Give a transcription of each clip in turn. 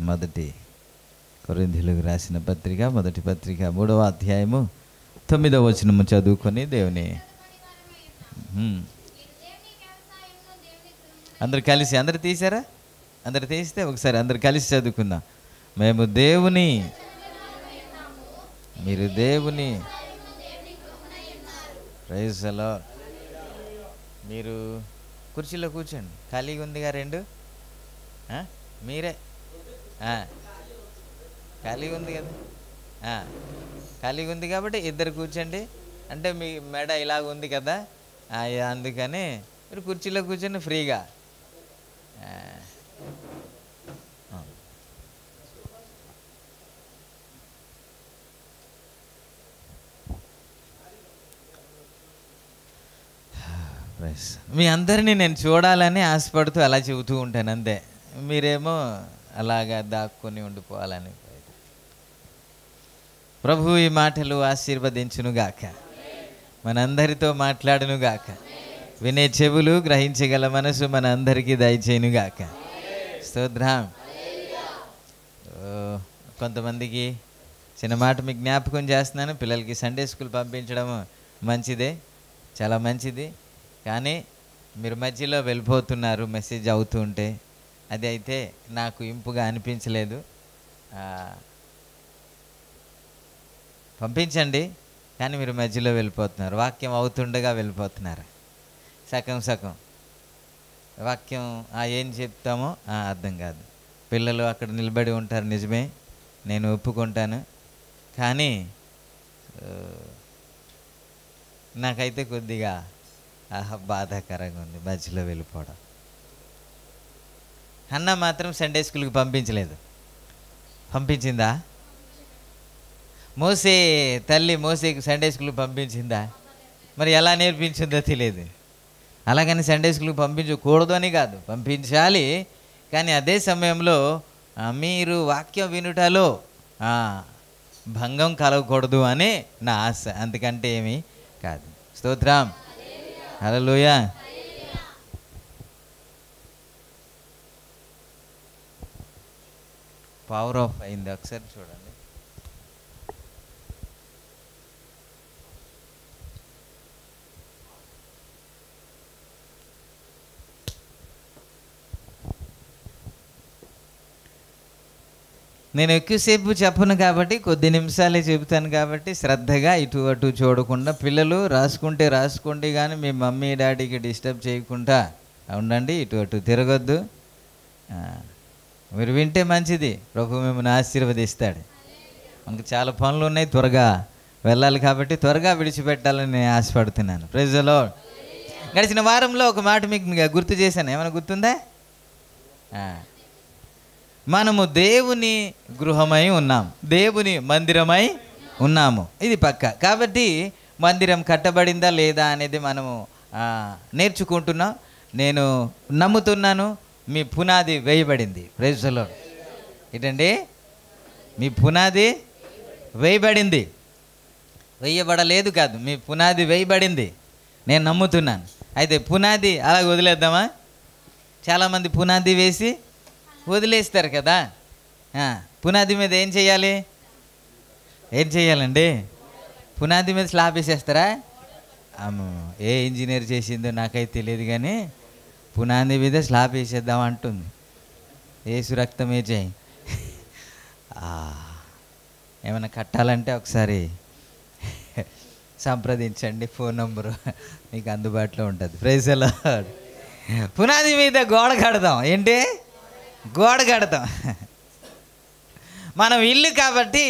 మొదటి కొరింథీయులకు రాసిన పత్రిక, మొదటి పత్రిక 3వ అధ్యాయము 9వ వచనము చదువుకొని దేవుని అందరు కలిసి, అందరు తీసారా? అందరు తీస్తే ఒకసారి అందరు కలిసి చదువుకుందాం. మేము దేవుని, మీరు దేవుని. Praise the Lord. మీరు కుర్చీలో కూర్చోండి. ఖాళీగా ఉందిగా రెండు, మీరే ఖాళీగా ఉంది కదా, ఖాళీగా ఉంది కాబట్టి ఇద్దరు కూర్చోండి. అంటే మీ మెడ ఇలాగ ఉంది కదా, అందుకని మీరు కుర్చీలో కూర్చొని ఫ్రీగా. మీ అందరినీ నేను చూడాలని ఆశపడుతూ అలా చెబుతూ ఉంటాను అంతే. మీరేమో అలాగా దాక్కుని ఉండిపోవాలని. ప్రభు ఈ మాటలు ఆశీర్వదించునుగాక, మనందరితో మాట్లాడునుగాక, వినే చెవులు, గ్రహించగల మనసు మన అందరికీ దయచేయునుగాక. స్తోత్రం. కొంతమందికి చిన్న మాట మీకు జ్ఞాపకం చేస్తున్నాను. పిల్లలకి సండే స్కూల్ పంపించడం మంచిదే, చాలా మంచిది. కానీ మీరు మధ్యలో వెళ్ళిపోతున్నారు మెసేజ్ అవుతూ ఉంటే. అది అయితే నాకు ఇంపుగా అనిపించలేదు. పంపించండి, కానీ మీరు మధ్యలో వెళ్ళిపోతున్నారు. వాక్యం అవుతుండగా వెళ్ళిపోతున్నారు. సగం సగం వాక్యం ఏం చెప్తామో అర్థం కాదు. పిల్లలు అక్కడ నిలబడి ఉంటారు, నిజమే, నేను ఒప్పుకుంటాను. కానీ నాకైతే కొద్దిగా బాధాకరంగా ఉంది మధ్యలో వెళ్ళిపోవడం. అన్న మాత్రం సండే స్కూల్కి పంపించలేదు. పంపించిందా? మోసే తల్లి మోసేకి సండే స్కూల్కి పంపించిందా? మరి ఎలా నేర్పించిందో తెలియదు. అలాగని సండే స్కూల్కి పంపించకూడదు అని కాదు, పంపించాలి. కానీ అదే సమయంలో మీరు వాక్యం వినుటలో భంగం కలగకూడదు అని నా ఆశ, అందుకంటే ఏమీ కాదు. స్తోత్రం. హల్లెలూయా. పవర్ ఆఫ్ అయింది, ఒకసారి చూడండి. నేను ఎక్కువసేపు చెప్పను కాబట్టి, కొద్ది నిమిషాలే చెబుతాను కాబట్టి శ్రద్ధగా ఇటు అటు చూడకుండా, పిల్లలు రాసుకుంటే రాసుకోండి కానీ మీ మమ్మీ డాడీకి డిస్టర్బ్ చేయకుండా ఉండండి. ఇటు అటు తిరగొద్దు. మీరు వింటే మంచిది, ప్రభు మిమ్మల్ని ఆశీర్వదిస్తాడు. మనకు చాలా పనులు ఉన్నాయి, త్వరగా వెళ్ళాలి కాబట్టి త్వరగా విడిచిపెట్టాలని నేను ఆశపడుతున్నాను. Praise the Lord. గడిచిన వారంలో ఒక మాట మీకు గుర్తు చేశాను, ఏమైనా గుర్తుందా? మనము దేవుని గృహమై ఉన్నాం, దేవుని మందిరమై ఉన్నాము. ఇది పక్క. కాబట్టి మందిరం కట్టబడిందా లేదా అనేది మనము నేర్చుకుంటున్నాం. నేను నమ్ముతున్నాను మీ పునాది వేయబడింది. Praise the Lord. ఏంటండి? మీ పునాది వేయబడింది, వేయబడలేదు కాదు, మీ పునాది వేయబడింది. నేను నమ్ముతున్నాను. అయితే పునాది అలాగ వదిలేద్దామా? చాలామంది పునాది వేసి వదిలేస్తారు కదా. పునాది మీద ఏం చేయాలి? ఏం చేయాలండి? పునాది మీద స్లాబ్ వేసేస్తారా? ఏ ఇంజనీర్ చేసిందో నాకైతే తెలియదు, కానీ పునాది మీద స్లాబ్ వేసేద్దాం అంటుంది. ఏసు రక్తమే చేయి. ఏమైనా కట్టాలంటే ఒకసారి సంప్రదించండి, ఫోన్ నంబరు మీకు అందుబాటులో ఉంటుంది. Praise the Lord. పునాది మీద గోడ కడదాం. ఏంటి? గోడ కడతాం. మనం ఇల్లు కాబట్టి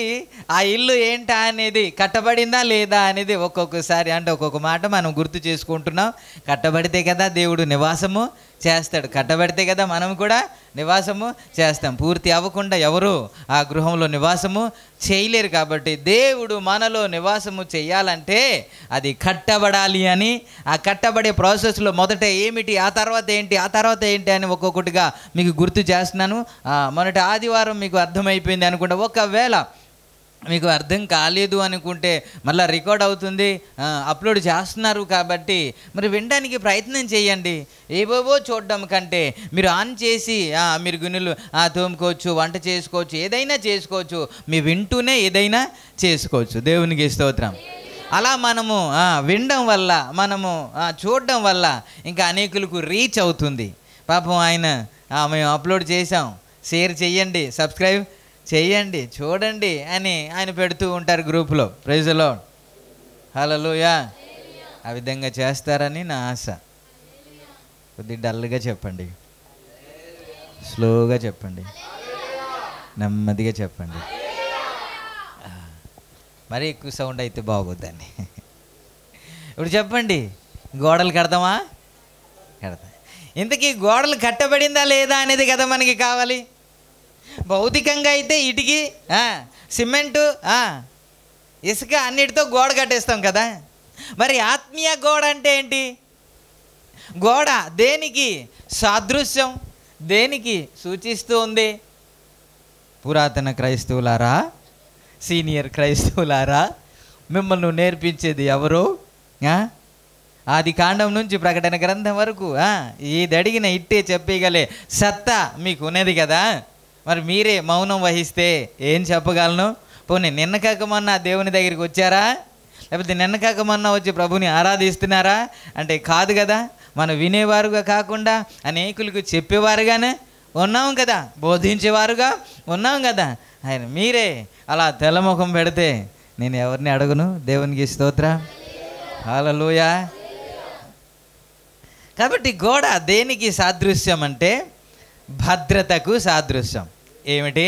ఆ ఇల్లు ఏంటా అనేది, కట్టబడిందా లేదా అనేది ఒక్కొక్కసారి అంటే ఒక్కొక్క మాట మనం గుర్తు చేసుకుంటున్నాం. కట్టబడితే కదా దేవుడు నివాసము చేస్తాడు, కట్టబడితే కదా మనం కూడా నివాసము చేస్తాం. పూర్తి అవ్వకుండా ఎవరు ఆ గృహంలో నివాసము చేయలేరు. కాబట్టి దేవుడు మనలో నివాసము చేయాలంటే అది కట్టబడాలి అని, ఆ కట్టబడే ప్రాసెస్లో మొదట ఏమిటి, ఆ తర్వాత ఏంటి, ఆ తర్వాత ఏంటి అని ఒక్కొక్కటిగా మీకు గుర్తు చేస్తున్నాను. మొదటి ఆదివారం మీకు అర్థమైపోయింది అనుకుంటా. ఒకవేళ మీకు అర్థం కాలేదు అనుకుంటే మళ్ళీ రికార్డ్ అవుతుంది, అప్లోడ్ చేస్తున్నారు కాబట్టి మరి వినడానికి ప్రయత్నం చేయండి. ఏవేవో చూడడం కంటే మీరు ఆన్ చేసి మీరు గిన్నెలు తోముకోవచ్చు, వంట చేసుకోవచ్చు, ఏదైనా చేసుకోవచ్చు. మీ వింటూనే ఏదైనా చేసుకోవచ్చు. దేవునికి స్తోత్రం. అలా మనము వినడం వల్ల, మనము చూడడం వల్ల ఇంకా అనేకులకు రీచ్ అవుతుంది. పాపం ఆయన మేము అప్లోడ్ చేసాం, షేర్ చెయ్యండి, సబ్స్క్రైబ్ చెయ్యండి, చూడండి అని ఆయన పెడుతూ ఉంటారు గ్రూపులో. Praise the lord. హల్లెలూయా. ఆ విధంగా చేస్తారని నా ఆశ. కొద్దిగా డల్గా చెప్పండి, స్లోగా చెప్పండి, నెమ్మదిగా చెప్పండి. మరీ ఎక్కువ సౌండ్ అయితే బాగోద్దని. ఇప్పుడు చెప్పండి, గోడలు కడదామా? కడతాం. ఇంతకీ గోడలు కట్టబడిందా లేదా అనేది కదా మనకి కావాలి. భౌతికంగా అయితే ఇటుకి, సిమెంటు, ఇసుక అన్నిటితో గోడ కట్టేస్తాం కదా. మరి ఆత్మీయ గోడ అంటే ఏంటి? గోడ దేనికి సాదృశ్యం, దేనికి సూచిస్తూ ఉంది? పురాతన క్రైస్తవులారా, సీనియర్ క్రైస్తవులారా, మిమ్మల్ని నేర్పించేది ఎవరు? ఆది కాండం నుంచి ప్రకటన గ్రంథం వరకు ఏది అడిగిన ఇట్టే చెప్పగలే సత్తా మీకు ఉన్నది కదా. మరి మీరే మౌనం వహిస్తే ఏం చెప్పగలను? పోనీ నిన్న కాకమన్నా దేవుని దగ్గరికి వచ్చారా? లేకపోతే నిన్న కాకమన్నా వచ్చి ప్రభుని ఆరాధిస్తున్నారా అంటే కాదు కదా. మనం వినేవారుగా కాకుండా అనేకులకు చెప్పేవారుగానే ఉన్నాం కదా, బోధించేవారుగా ఉన్నాం కదా. ఆయన మీరే అలా తెల్లముఖం పెడితే నేను ఎవరిని అడగను. దేవునికి స్తోత్రం. హల్లెలూయా. కాబట్టి గోడ దేనికి సాదృశ్యం అంటే భద్రతకు సాదృశ్యం. ఏమిటి?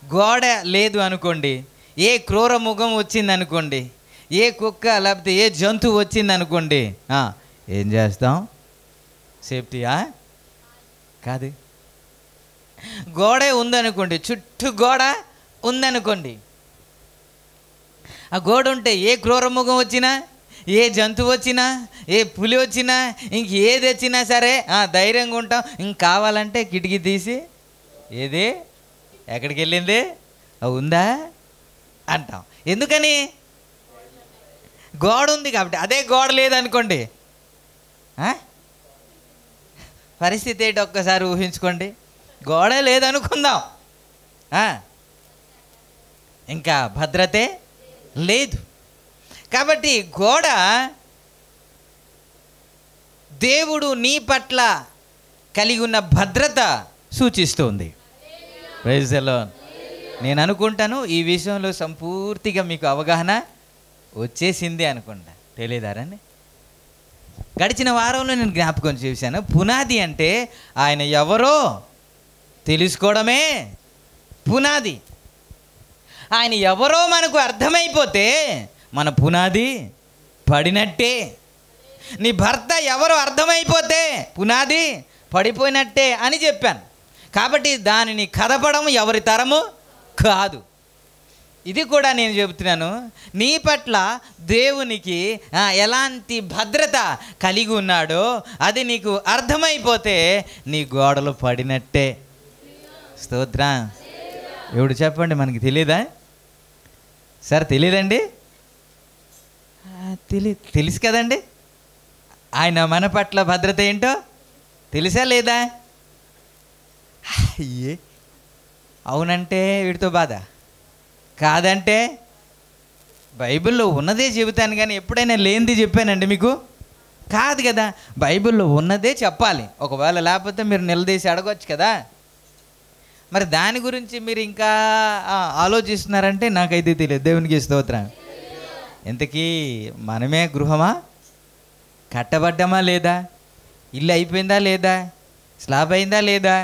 గోడ లేదు అనుకోండి, ఏ క్రూర ముఖం వచ్చిందనుకోండి, ఏ కుక్క లేకపోతే ఏ జంతువు వచ్చిందనుకోండి, ఏం చేస్తాం? సేఫ్టీయా? కాదు. గోడే ఉందనుకోండి, చుట్టూ గోడ ఉందనుకోండి, ఆ గోడ ఉంటే ఏ క్రూర ముఖం వచ్చినా, ఏ జంతువు వచ్చినా, ఏ పులి వచ్చినా, ఇంకేది వచ్చినా సరే ధైర్యంగా ఉంటాం. ఇంక కావాలంటే కిటికీ తీసి ఏది ఎక్కడికి వెళ్ళింది ఉందా అంటాం. ఎందుకని? గోడ ఉంది కాబట్టి. అదే గోడ లేదనుకోండి, పరిస్థితి ఏంటి ఒక్కసారి ఊహించుకోండి. గోడ లేదనుకుందాం, ఇంకా భద్రతే లేదు. కాబట్టి గోడ దేవుడు నీ పట్ల కలిగి ఉన్న భద్రత సూచిస్తుంది. Praise the Lord. నేను అనుకుంటాను ఈ విషయంలో సంపూర్తిగా మీకు అవగాహన వచ్చేసింది అనుకుంటా. తెలియదారండి? గడిచిన వారంలో నేను జ్ఞాపకం చేశాను. పునాది అంటే ఆయన ఎవరో తెలుసుకోవడమే పునాది. ఆయన ఎవరో మనకు అర్థమైపోతే మన పునాది పడినట్టే. నీ భర్త ఎవరో అర్థమైపోతే పునాది పడిపోయినట్టే అని చెప్పాను. కాబట్టి దానిని కదపడం ఎవరి తరము కాదు. ఇది కూడా నేను చెబుతున్నాను, నీ పట్ల దేవునికి ఎలాంటి భద్రత కలిగి ఉన్నాడో అది నీకు అర్థమైపోతే నీ గోడలు పడినట్టే. స్తోత్రం. ఎవడు చెప్పండి, మనకి తెలియదా? సార్ తెలియదండి? తెలుసు కదండి. ఆయన మన పట్ల భద్రత ఏంటో తెలుసా లేదా? అయ్యే అవునంటే వీడితో బాధ, కాదంటే బైబిల్లో ఉన్నదే చెబుతాను కానీ ఎప్పుడైనా లేనిది చెప్పానండి మీకు? కాదు కదా. బైబిల్లో ఉన్నదే చెప్పాలి. ఒకవేళ లేకపోతే మీరు నిలదీసి అడగవచ్చు కదా. మరి దాని గురించి మీరు ఇంకా ఆలోచిస్తున్నారంటే నాకైతే తెలియదు. దేవునికి స్తోత్రం. ఇంతకీ మనమే గృహమా? కట్టబడ్డామా లేదా? ఇల్లు అయిపోయిందా లేదా? స్లాబ్ అయిందా లేదా?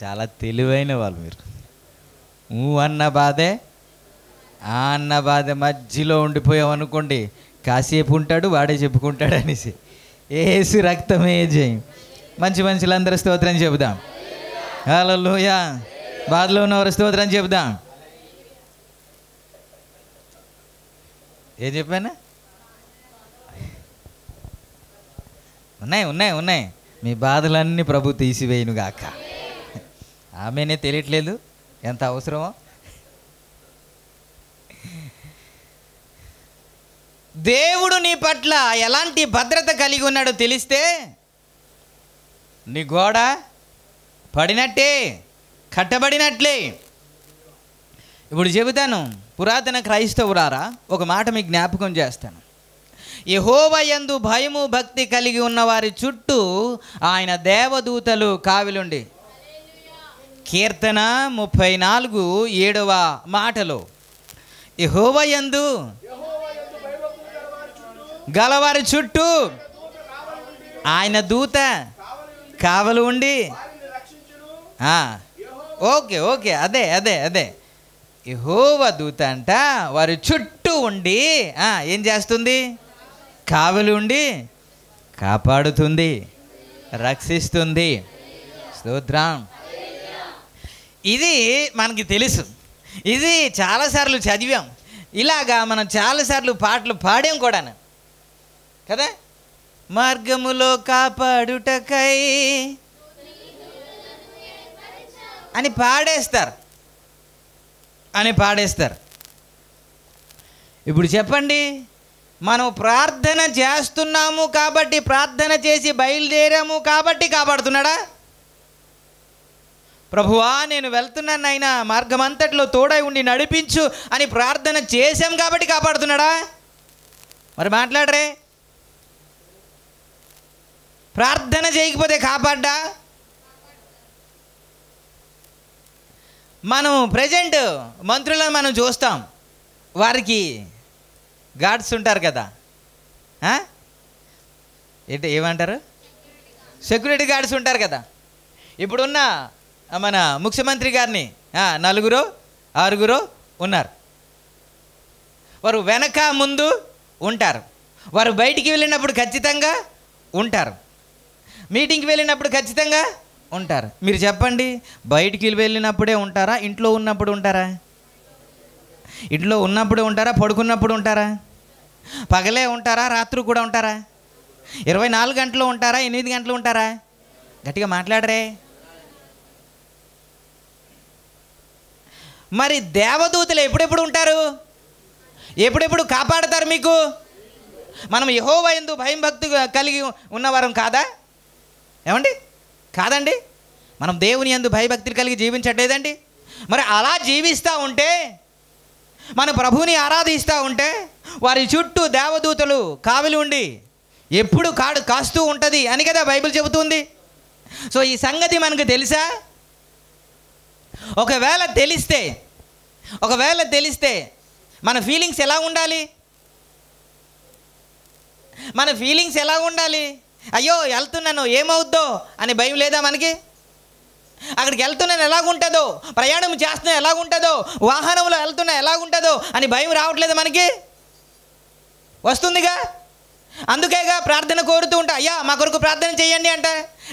చాలా తెలివైన వాళ్ళు మీరు. అన్న బాధే అన్న బాధ మధ్యలో ఉండిపోయాం అనుకోండి, కాసేపు ఉంటాడు వాడే చెప్పుకుంటాడు అనేసి. యేసు రక్తమే జయం. మంచి మనుషులందరూ స్తోత్రం చెబుదాం. హల్లెలూయా. బాధలో ఉన్నవారు స్తోత్రం చెబుదాం. ఏం చెప్పానా? ఉన్నాయి ఉన్నాయి ఉన్నాయి. మీ బాధలన్నీ ప్రభు తీసివేయునుగాక. ఆమెనే తెలియట్లేదు ఎంత అవసరమో. దేవుడు నీ పట్ల ఎలాంటి భద్రత కలిగి ఉన్నాడో తెలిస్తే నీ గోడ పడినట్టే, కట్టబడినట్లే. ఇప్పుడు చెబుతాను, పురాతన క్రైస్తవులారా, ఒక మాట మీకు జ్ఞాపకం చేస్తాను. యెహోవా యందు భయము భక్తి కలిగి ఉన్న వారి చుట్టూ ఆయన దేవదూతలు కావిలుండి. కీర్తన 34:7 మాటలో యెహోవా యందు గలవారి చుట్టూ ఆయన దూత కావలు ఉండి. ఓకే ఓకే, అదే అదే అదే యెహోవా దూత అంట వారి చుట్టూ ఉండి ఏం చేస్తుంది? కావలి ఉండి కాపాడుతుంది, రక్షిస్తుంది. స్తోత్రం. ఇది మనకి తెలుసు, ఇది చాలాసార్లు చదివాం, ఇలాగా మనం చాలాసార్లు పాటలు పాడాం కూడా కదా. మార్గములో కాపాడుటకై అని పాడేస్తారు. ఇప్పుడు చెప్పండి, మనం ప్రార్థన చేస్తున్నాము కాబట్టి, ప్రార్థన చేసి బయలుదేరాము కాబట్టి కాపాడుతున్నాడా? ప్రభువా నేను వెళ్తున్నాను నాయనా, మార్గం అంతట్లో తోడై ఉండి నడిపించు అని ప్రార్థన చేశాం కాబట్టి కాపాడుతున్నాడా? మరి మాట్లాడరే. ప్రార్థన చేయకపోతే కాపాడ్డా? మనం ప్రజెంట్ మంత్రులను మనం చూస్తాం, వారికి గార్డ్స్ ఉంటారు కదా, ఏమంటారు, సెక్యూరిటీ గార్డ్స్ ఉంటారు కదా. ఇప్పుడున్న మన ముఖ్యమంత్రి గారిని 4-6 ఉన్నారు. వారు వెనక ముందు ఉంటారు. వారు బయటికి వెళ్ళినప్పుడు ఖచ్చితంగా ఉంటారు, మీటింగ్కి వెళ్ళినప్పుడు ఖచ్చితంగా ఉంటారు. మీరు చెప్పండి, బయటికి వెళ్ళినప్పుడే ఉంటారా, ఇంట్లో ఉన్నప్పుడు ఉంటారా? ఇంట్లో ఉన్నప్పుడు ఉంటారా, పడుకున్నప్పుడు ఉంటారా? పగలే ఉంటారా, రాత్రి కూడా ఉంటారా? 24 గంటలు ఉంటారా, 8 గంటలు ఉంటారా? గట్టిగా మాట్లాడరే. మరి దేవదూతలు ఎప్పుడెప్పుడు ఉంటారు, ఎప్పుడెప్పుడు కాపాడతారు మీకు? మనం యెహోవా యందు భయం భక్తి కలిగి ఉన్నవారం కాదా? ఏమండి, కాదండి. మనం దేవుని యందు భయభక్తులు కలిగి జీవించట్లేదండి. మరి అలా జీవిస్తూ ఉంటే, మన ప్రభువుని ఆరాధిస్తూ ఉంటే, వారి చుట్టూ దేవదూతలు కావలి ఉండి ఎప్పుడు కాస్తూ ఉంటుంది అని కదా బైబిల్ చెబుతుంది. సో ఈ సంగతి మనకు తెలుసా? ఒకవేళ తెలిస్తే మన ఫీలింగ్స్ ఎలా ఉండాలి? మన ఫీలింగ్స్ ఎలా ఉండాలి? అయ్యో వెళ్తున్నాను ఏమవుద్దో అని భయం లేదా మనకి? అక్కడికి వెళ్తున్నాను ఎలాగుంటుందో, ప్రయాణం చేస్తున్నా ఎలాగుంటుందో, వాహనంలో వెళ్తున్నా ఎలాగుంటుందో అని భయం రావట్లేదు మనకి? వస్తుందిగా. అందుకేగా ప్రార్థన కోరుతూ ఉంటా, అయ్యా మా కొరకు ప్రార్థన చేయండి అంట.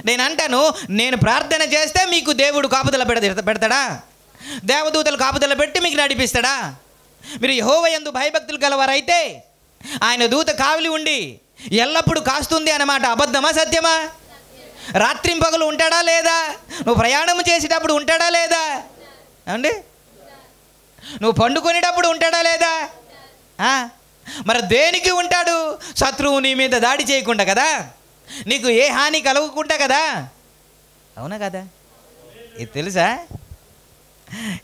నేను అంటాను, నేను ప్రార్థన చేస్తే మీకు దేవుడు కాపుదల పెడతాడా? దేవదూతలు కాపుదల పెట్టి మీకు నడిపిస్తాడా? మీరు యెహోవా యందు భయభక్తులు గలవారైతే ఆయన దూత కావలి ఉండి ఎల్లప్పుడూ కాస్తుంది అన్నమాట. అబద్ధమా సత్యమా? రాత్రింపగలు ఉంటాడా లేదా? నువ్వు ప్రయాణం చేసేటప్పుడు ఉంటాడా లేదా? అండి, నువ్వు పండుకునేటప్పుడు ఉంటాడా లేదా? మరి దేనికి ఉంటాడు? శత్రువు నీ మీద దాడి చేయకుండా కదా, నీకు ఏ హాని కలగకుండా కదా. అవునా కదా?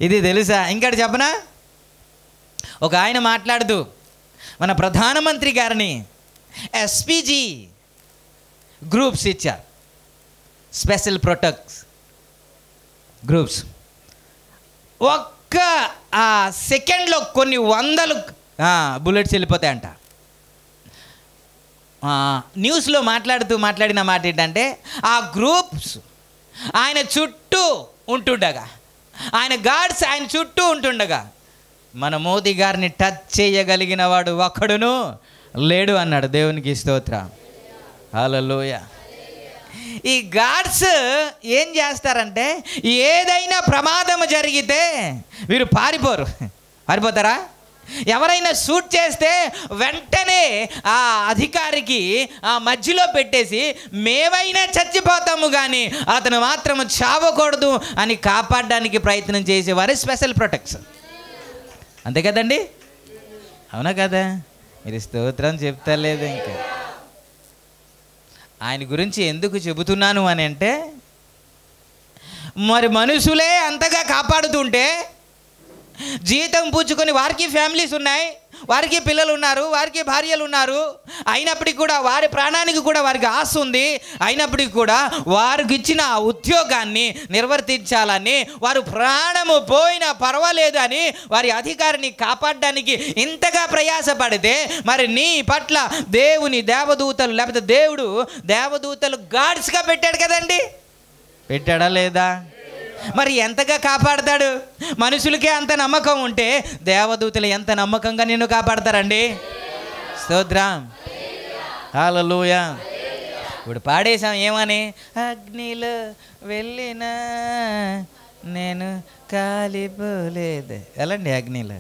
ఇది తెలుసా? ఇంకటి చెప్పనా? ఒక ఆయన మాట్లాడుతూ మన ప్రధానమంత్రి గారిని ఎస్పీజీ గ్రూప్స్ ఇచ్చారు, స్పెషల్ ప్రొటెక్ట్స్ గ్రూప్స్. ఒక్క సెకండ్లో కొన్ని 100 బుల్లెట్స్ వెళ్ళిపోతాయంట. న్యూస్లో మాట్లాడిన మాట ఏంటంటే, ఆ గ్రూప్స్ ఆయన చుట్టూ ఉంటుండగా, ఆయన గార్డ్స్ ఆయన చుట్టూ ఉంటుండగా, మన మోదీ గారిని టచ్ చేయగలిగిన వాడు ఒక్కడును లేడు అన్నాడు. దేవునికి స్తోత్రం, హల్లెలూయా. ఈ గాడ్స్ ఏం చేస్తారంటే, ఏదైనా ప్రమాదం జరిగితే వీరు పారిపోతారా? ఎవరైనా షూట్ చేస్తే వెంటనే ఆ అధికారికి ఆ మధ్యలో పెట్టేసి మేమైనా చచ్చిపోతాము కానీ అతను మాత్రం చావకూడదు అని కాపాడడానికి ప్రయత్నం చేసేవారు స్పెషల్ ప్రొటెక్షన్. అంతే కదండి, అవునా కదా? మీరు స్తోత్రం చెప్తలేదు. ఇంకా ఆయన గురించి ఎందుకు చెబుతున్నాను అని అంటే, మరి మనుషులే అంతగా కాపాడుతుంటే, జీతం పుచ్చుకొని వారికి ఫ్యామిలీస్ ఉన్నాయి, వారికి పిల్లలు ఉన్నారు, వారికి భార్యలు ఉన్నారు, అయినప్పటికీ కూడా వారి ప్రాణానికి కూడా వారికి ఆశ ఉంది, అయినప్పటికీ కూడా వారికి ఇచ్చిన ఆ ఉద్యోగాన్ని నిర్వర్తించాలని, వారు ప్రాణము పోయినా పర్వాలేదు అని వారి అధికారిని కాపాడడానికి ఇంతగా ప్రయాసపడితే, మరి నీ పట్ల దేవుని దేవదూతలు లేకపోతే దేవుడు దేవదూతలు గార్డ్స్గా పెట్టాడు కదండి, పెట్టాడా లేదా? మరి ఎంతగా కాపాడతాడు? మనుషులకే అంత నమ్మకం ఉంటే దేవదూతలు ఎంత నమ్మకంగా నిన్ను కాపాడతారండి. స్తోత్రం, హల్లెలూయా. ఇప్పుడు పాడేశాం ఏమని? అగ్నిలో వెళ్ళినా నేను కాలిపోలేదు. ఎలాండి అగ్నిలో?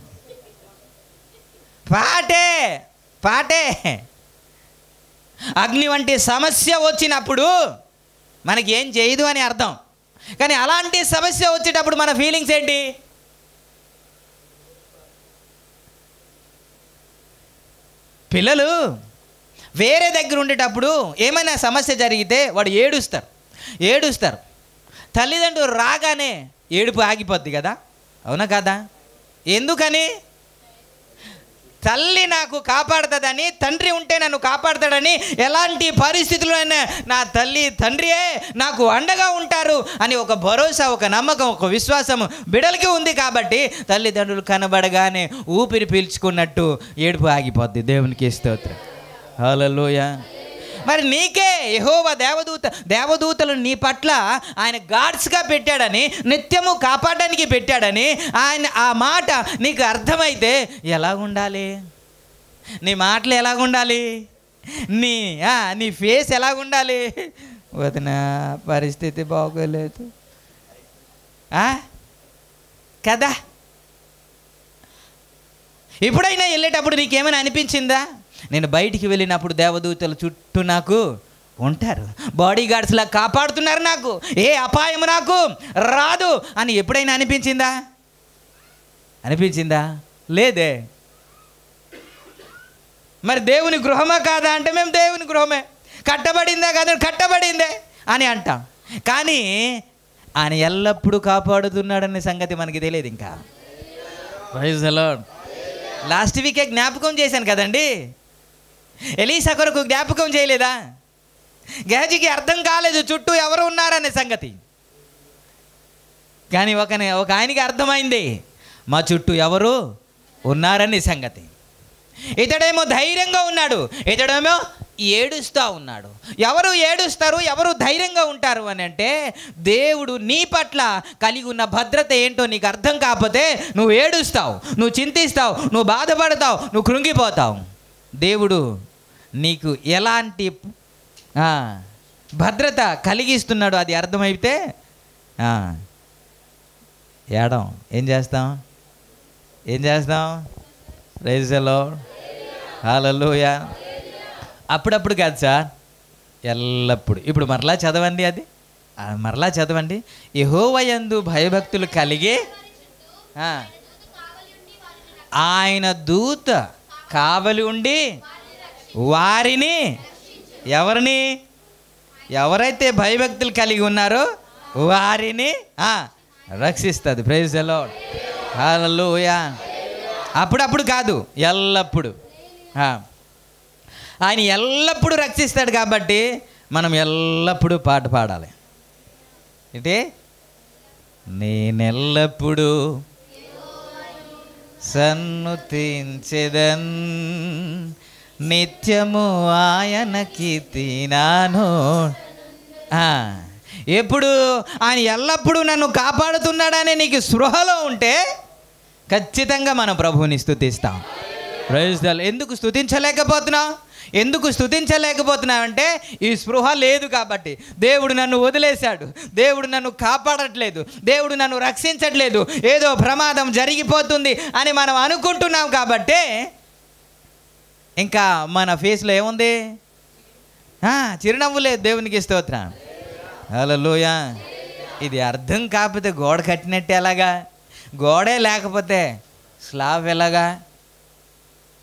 పాటే. అగ్ని వంటి సమస్య వచ్చినప్పుడు మనకి ఏం చేయదు అని అర్థం. కానీ అలాంటి సమస్య వచ్చేటప్పుడు మన ఫీలింగ్స్ ఏంటి? పిల్లలు వేరే దగ్గర ఉండేటప్పుడు ఏమైనా సమస్య జరిగితే వాడు ఏడుస్తారు. తల్లిదండ్రులు రాగానే ఏడుపు ఆగిపోద్ది కదా, అవునా కదా? ఎందుకని? తల్లి నాకు కాపాడుతుందని, తండ్రి ఉంటే నన్ను కాపాడుతాడని, ఎలాంటి పరిస్థితుల్లోనైనా నా తల్లి తండ్రియే నాకు అండగా ఉంటారు అని ఒక భరోసా, ఒక నమ్మకం, ఒక విశ్వాసం బిడ్డలకి ఉంది. కాబట్టి తల్లిదండ్రులు కనబడగానే ఊపిరి పీల్చుకున్నట్టు ఏడుపు ఆగిపోద్ది. దేవునికి స్తోత్రం, హల్లెలూయా. మరి నీకే యెహోవా దేవదూతలు నీ పట్ల ఆయన గార్డ్స్గా పెట్టాడని, నిత్యము కాపాడడానికి పెట్టాడని ఆయన ఆ మాట నీకు అర్థమైతే ఎలా ఉండాలి? నీ మాటలు ఎలాగుండాలి? నీ ఫేస్ ఎలాగుండాలి? వదిన పరిస్థితి బాగోలేదు కదా. ఎప్పుడైనా వెళ్ళేటప్పుడు నీకేమైనా అనిపించిందా? నేను బయటికి వెళ్ళినప్పుడు దేవదూతలు చుట్టూ నాకు ఉంటారు, బాడీ గార్డ్స్లా కాపాడుతున్నారు, నాకు ఏ అపాయం నాకు రాదు అని ఎప్పుడైనా అనిపించిందా? లేదే. మరి దేవుని గృహమా కాదా అంటే మేము దేవుని గృహమే. కట్టబడిందా కాదా? కట్టబడిందే అని అంటాం. కానీ ఆయన ఎల్లప్పుడూ కాపాడుతున్నాడనే సంగతి మనకి తెలియదు. ఇంకా ప్రైజ్ ది లార్డ్. లాస్ట్ వీకే జ్ఞాపకం చేశాను కదండి, ఎలీసా కొరకు జ్ఞాపకం చేయలేదా? గేహజీకి అర్థం కాలేదు చుట్టూ ఎవరు ఉన్నారనే సంగతి. కానీ ఒక ఆయనకి అర్థమైంది, మా చుట్టూ ఎవరు ఉన్నారనే సంగతి. ఇతడేమో ధైర్యంగా ఉన్నాడు, ఇతడేమో ఏడుస్తూ ఉన్నాడు. ఎవరు ఏడుస్తారు, ఎవరు ధైర్యంగా ఉంటారు అని అంటే, దేవుడు నీ పట్ల కలిగి ఉన్న భద్రత ఏంటో నీకు అర్థం కాకపోతే నువ్వు ఏడుస్తావు, నువ్వు చింతిస్తావు, నువ్వు బాధపడతావు, నువ్వు కృంగిపోతావు. దేవుడు నీకు ఎలాంటి భద్రత కలిగిస్తున్నాడు అది అర్థమైతే ఏం చేస్తాం? ప్రైజ్ ది లార్డ్, హల్లెలూయా. అప్పుడప్పుడు కాదు సార్, ఎల్లప్పుడు. ఇప్పుడు మరలా చదవండి, మరలా చదవండి. యెహోవాయందు భయభక్తులు కలిగి ఆయన దూత కావలి ఉండి వారిని, ఎవరైతే భయభక్తులు కలిగి ఉన్నారో వారిని రక్షిస్తుంది. ప్రైజ్ ది లార్డ్, హల్లెలూయా. అప్పుడప్పుడు కాదు, ఎల్లప్పుడు. ఆయన ఎల్లప్పుడూ రక్షిస్తాడు కాబట్టి మనం ఎల్లప్పుడూ పాట పాడాలి. ఏంటి? నేనెల్లప్పుడూ సన్నుతించెదన్, నిత్యము ఆయన కీర్తినాను. ఎప్పుడు ఆయన ఎల్లప్పుడూ నన్ను కాపాడుతున్నాడని నీకు స్పృహలో ఉంటే ఖచ్చితంగా మనం ప్రభువుని స్తుతిస్తాం. Praise the lord. ఎందుకు స్తుతించలేకపోతున్నావు? ఎందుకు స్తుతించలేకపోతున్నావంటే ఈ స్పృహ లేదు కాబట్టి. దేవుడు నన్ను వదిలేశాడు, దేవుడు నన్ను కాపాడట్లేదు, దేవుడు నన్ను రక్షించట్లేదు, ఏదో ప్రమాదం జరిగిపోతుంది అని మనం అనుకుంటున్నాం కాబట్టి ఇంకా మన ఫేస్లో ఏముంది? చిరునవ్వు లేదు. దేవునికి స్తోత్రం. హల్లెలూయా. ఇది అర్థం కాకపోతే గోడ కట్టినట్టు ఎలాగా? గోడే లేకపోతే స్లాబ్ ఎలాగా?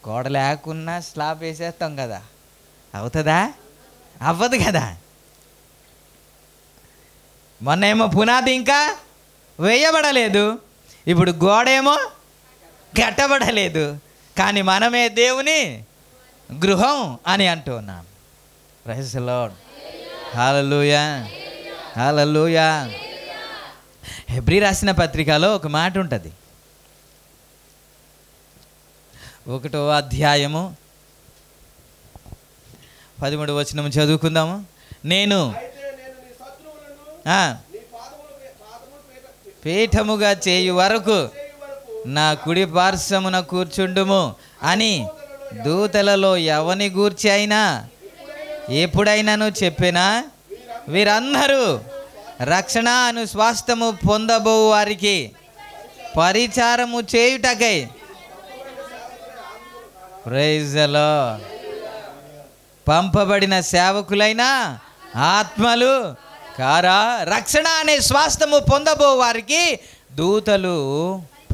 గోడ లేకున్నా స్లాబ్ వేసేస్తాం కదా, అవుతుందా? అవ్వదు కదా. మొన్నేమో పునాది ఇంకా వేయబడలేదు, ఇప్పుడు గోడేమో కట్టబడలేదు, కానీ మనమే దేవుని గృహం అని అంటున్నాం. Praise the lord. హల్లెలూయా, హల్లెలూయా. హెబ్రీ రాసిన పత్రికలో ఒక మాట ఉంటుంది, 1వ అధ్యాయము 13వ వచనం చదువుకుందాము. నేను పీఠముగా చేయు వరకు నా కుడి పార్శ్వమున కూర్చుండుము అని దూతలలో ఎవని గూర్చి అయినా ఎప్పుడైనాను చెప్పినా వీరందరూ రక్షణ అను స్వాస్థ్యము పొందబో వారికి పరిచారము చేయుటకై. Praise the lord. పంపబడిన సేవకులైన ఆత్మలు కారా? రక్షణ అనే స్వాస్థ్యము పొందబో వారికి దూతలు